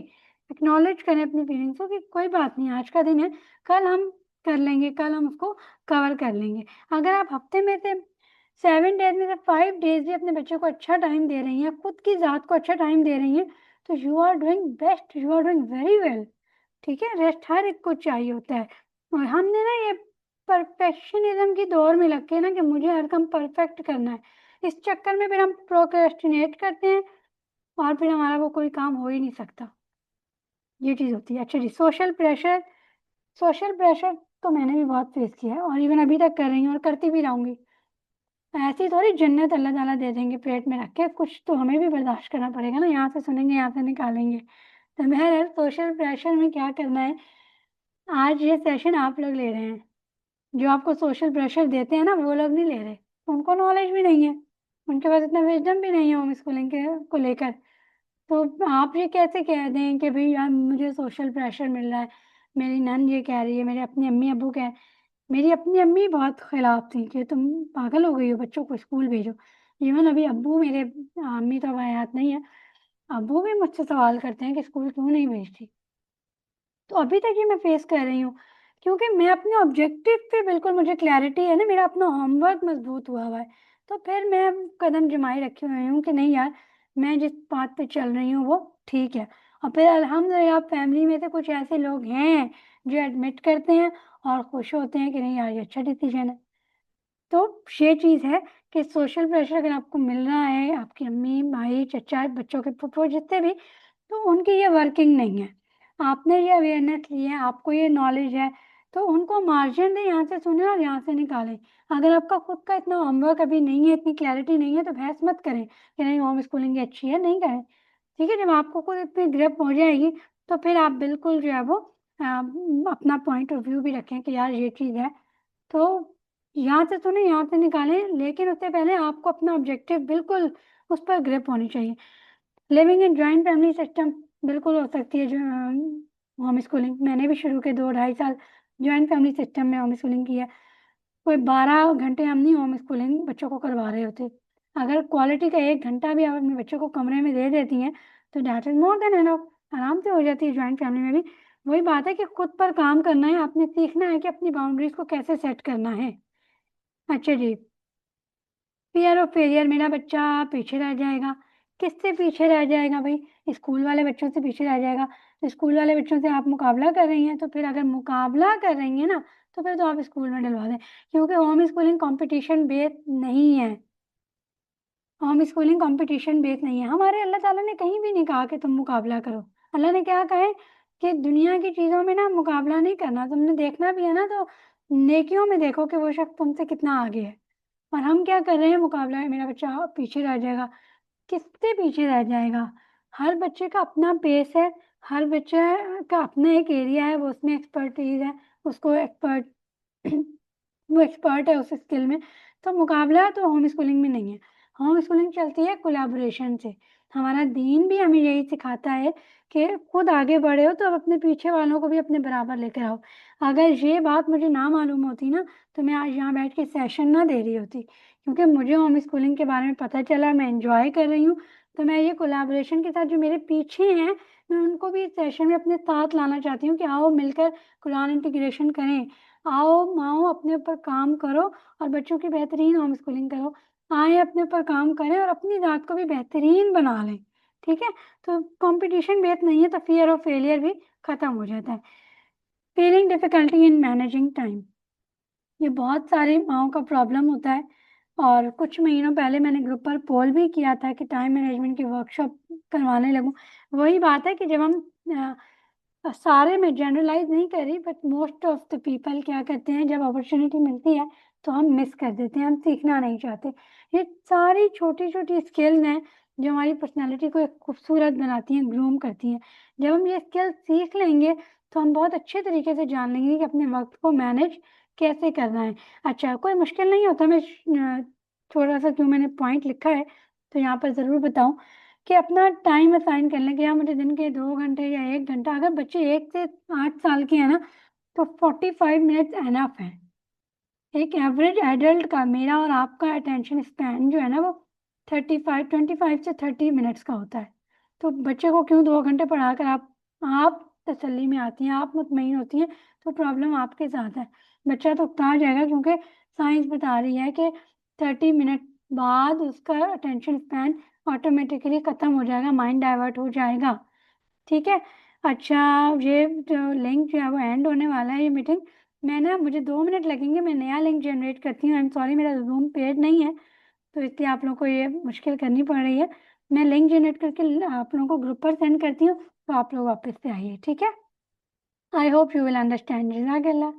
[SPEAKER 1] एक्नॉलेज करें अपनी फीलिंग्स को कि कोई बात नहीं, आज का दिन है, कल हम कर लेंगे, कल हम उसको कवर कर लेंगे। अगर आप हफ्ते में से 7 डेज में से 5 डेज भी अपने बच्चे को अच्छा टाइम दे रही हैं, खुद की ज़ात को अच्छा टाइम दे रही हैं, तो you are doing best, you are doing very well. ठीक है, रेस्ट हर एक को चाहिए होता है। और हमने ना ये परफेक्शनिज्म की दौर में लग के ना कि मुझे हर काम परफेक्ट करना है, इस चक्कर में फिर हम प्रोक्रेस्टिनेट करते हैं और फिर हमारा वो कोई काम हो ही नहीं सकता। ये चीज़ होती है। अच्छा जी, सोशल प्रेशर। सोशल प्रेशर तो मैंने भी बहुत फेस किया है और इवन अभी तक कर रही हूँ और करती भी रहूंगी। ऐसी थोड़ी जन्नत अल्लाह ताला दे देंगे पेट में रख के, कुछ तो हमें भी बर्दाश्त करना पड़ेगा ना, यहाँ से सुनेंगे यहाँ से निकालेंगे। तो बहरहाल सोशल प्रेशर में क्या करना है, आज ये सेशन आप लोग ले रहे हैं, जो आपको सोशल प्रेशर देते हैं ना वो लोग नहीं ले रहे, उनको नॉलेज भी नहीं है, उनके पास इतना विजडम भी नहीं है होम स्कूलिंग के को लेकर। तो आप ये कैसे कह दें कि भाई यार मुझे सोशल प्रेशर मिल रहा है, मेरी नन ये कह रही है, मेरे अपनी अम्मी अबू कह, मेरी अपनी अम्मी बहुत खिलाफ थी कि तुम पागल हो गई हो, बच्चों को स्कूल भेजो। इवन अभी अब्बू मेरे, अम्मी तो अब हयात नहीं है, अब्बू भी मुझसे सवाल करते हैं कि स्कूल क्यों नहीं भेजती। तो अभी तक ये मैं फेस कर रही हूँ, क्योंकि मैं अपने ऑब्जेक्टिव पे बिल्कुल मुझे क्लैरिटी है ना, मेरा अपना होमवर्क मजबूत हुआ हुआ है। तो फिर मैं कदम जमाए रखी हुई हूँ कि नहीं यार, मैं जिस बात पे चल रही हूँ वो ठीक है। और फिर अल्हम्दुलिल्लाह फैमिली में से कुछ ऐसे लोग हैं जो एडमिट करते हैं और खुश होते हैं कि नहीं यार ये अच्छा डिसीजन है। तो ये चीज़ है कि सोशल प्रेशर अगर आपको मिल रहा है, आपकी अम्मी भाई चचा बच्चों के फुफो जितने भी, तो उनकी ये वर्किंग नहीं है। आपने ये अवेयरनेस ली है, आपको ये नॉलेज है, तो उनको मार्जिन दें, यहाँ से सुने और यहाँ से निकालें। अगर आपका खुद का इतना होमवर्क अभी नहीं है, इतनी क्लैरिटी नहीं है, तो बहस मत करें कि नहीं होम स्कूलिंग अच्छी है, नहीं करें। ठीक है, जब आपको खुद इतनी ग्रिप हो जाएगी तो फिर आप बिल्कुल जो है वो अपना पॉइंट ऑफ व्यू भी रखें कि यार ये चीज़ है। तो यहाँ से सुने यहाँ से निकालें, लेकिन उससे पहले आपको अपना ऑब्जेक्टिव बिल्कुल उस पर ग्रिप होनी चाहिए। Living in joint family system बिल्कुल हो सकती है जो होम स्कूलिंग, मैंने भी शुरू के 2 ढाई साल जॉइंट फैमिली सिस्टम में होम स्कूलिंग की है। कोई 12 घंटे हम नहीं होम स्कूलिंग बच्चों को करवा रहे होते। अगर क्वालिटी का 1 घंटा भी आप अपने बच्चों को कमरे में दे देती हैं तो that is more than enough, आराम से हो जाती है जॉइंट फैमिली में भी। वही बात है कि खुद पर काम करना है, आपने सीखना है कि अपनी बाउंड्रीज को कैसे सेट करना है। अच्छा जी, फियर ऑफ फेलियर, मेरा बच्चा पीछे रह जाएगा। किससे पीछे रह जाएगा भाई? स्कूल वाले बच्चों से पीछे रह जाएगा। तो स्कूल वाले बच्चों से आप मुकाबला कर रही हैं, तो फिर अगर मुकाबला कर रही हैं ना, तो फिर तो आप स्कूल में डलवा दें, क्योंकि होम स्कूलिंग कंपटीशन बेस्ड नहीं है। होम स्कूलिंग कंपटीशन बेस्ड नहीं है। हमारे अल्लाह ताला ने कहीं भी नहीं कहा कि तुम मुकाबला करो। अल्लाह ने क्या कहा है कि दुनिया की चीज़ों में ना मुकाबला नहीं करना। तुमने देखना भी है ना, तो नेकियों में देखो कि वो शख्स तुमसे कितना आगे है, और हम क्या कर रहे हैं, मुकाबला है, मेरा बच्चा पीछे रह जाएगा। किससे पीछे रह जाएगा? हर बच्चे का अपना पेस है, हर बच्चे का अपना एक एरिया है, वो उसमें एक्सपर्टीज है, उसको एक्सपर्ट वो एक्सपर्ट है उस स्किल में। तो मुकाबला तो होम स्कूलिंग में नहीं है। होम स्कूलिंग चलती है कोलैबोरेशन से। हमारा दीन भी हमें यही सिखाता है कि खुद आगे बढ़े हो तो अब अपने पीछे वालों को भी अपने बराबर लेकर आओ। अगर ये बात मुझे ना मालूम होती ना, तो मैं आज यहाँ बैठ के सेशन ना दे रही होती, क्योंकि मुझे होम स्कूलिंग के बारे में पता चला, मैं एंजॉय कर रही हूँ। तो मैं ये कोलैबोरेशन के साथ जो मेरे पीछे हैं, मैं उनको भी इस सेशन में अपने साथ लाना चाहती हूँ कि आओ मिलकर कुरान इंटीग्रेशन करें। आओ माओ अपने ऊपर काम करो और बच्चों की बेहतरीन होम स्कूलिंग करो। आए अपने ऊपर काम करें और अपनी जात को भी बेहतरीन बना लें। ठीक है? तो कंपटीशन बेस्ड नहीं है तो फियर ऑफ फेलियर भी खत्म हो जाता है। Feeling difficulty in managing time, ये बहुत सारी माओं का प्रॉब्लम होता है। और कुछ महीनों पहले मैंने ग्रुप पर पोल भी किया था कि टाइम मैनेजमेंट की वर्कशॉप करवाने लगूं। वही बात है कि जब हम सारे में जनरलाइज नहीं कर रही, but most of the people क्या करते हैं, जब अपॉर्चुनिटी मिलती है तो हम मिस कर देते हैं, हम सीखना नहीं चाहते। ये सारी छोटी छोटी स्किल्स हैं जो हमारी पर्सनालिटी को एक खूबसूरत बनाती हैं, ग्रूम करती हैं। जब हम ये स्किल सीख लेंगे तो हम बहुत अच्छे तरीके से जान लेंगे कि अपने वक्त को मैनेज कैसे करना है। अच्छा, कोई मुश्किल नहीं होता। मैं थोड़ा सा क्यों मैंने पॉइंट लिखा है तो यहाँ पर ज़रूर बताऊं कि अपना टाइम असाइन कर लें कि यार मुझे दिन के 2 घंटे या 1 घंटा, अगर बच्चे 1 से 8 साल के हैं ना, तो 45 मिनट्स एनफ है। एक एवरेज एडल्ट का, मेरा और आपका अटेंशन स्पैन जो है ना, वो 25 से 30 मिनट्स का होता है। तो बच्चे को क्यों 2 घंटे पढ़ाकर आप तसल्ली में आती हैं, आप मुतमईन होती हैं, तो प्रॉब्लम आपके साथ है। बच्चा तो उकता जाएगा, क्योंकि साइंस बता रही है कि 30 मिनट बाद उसका अटेंशन स्पैन ऑटोमेटिकली ख़त्म हो जाएगा, माइंड डाइवर्ट हो जाएगा। ठीक है? अच्छा, ये जो लिंक जो है वो एंड होने वाला है, ये मीटिंग। मैं ना, मुझे 2 मिनट लगेंगे, मैं नया लिंक जनरेट करती हूँ। आई एम सॉरी, मेरा जूम पेड नहीं है, तो इसलिए आप लोगों को ये मुश्किल करनी पड़ रही है। मैं लिंक जनरेट करके आप लोगों को ग्रुप पर सेंड करती हूँ, तो आप लोग वापस से आइए। ठीक है? I hope you will understand. जज़ाकल्लाह।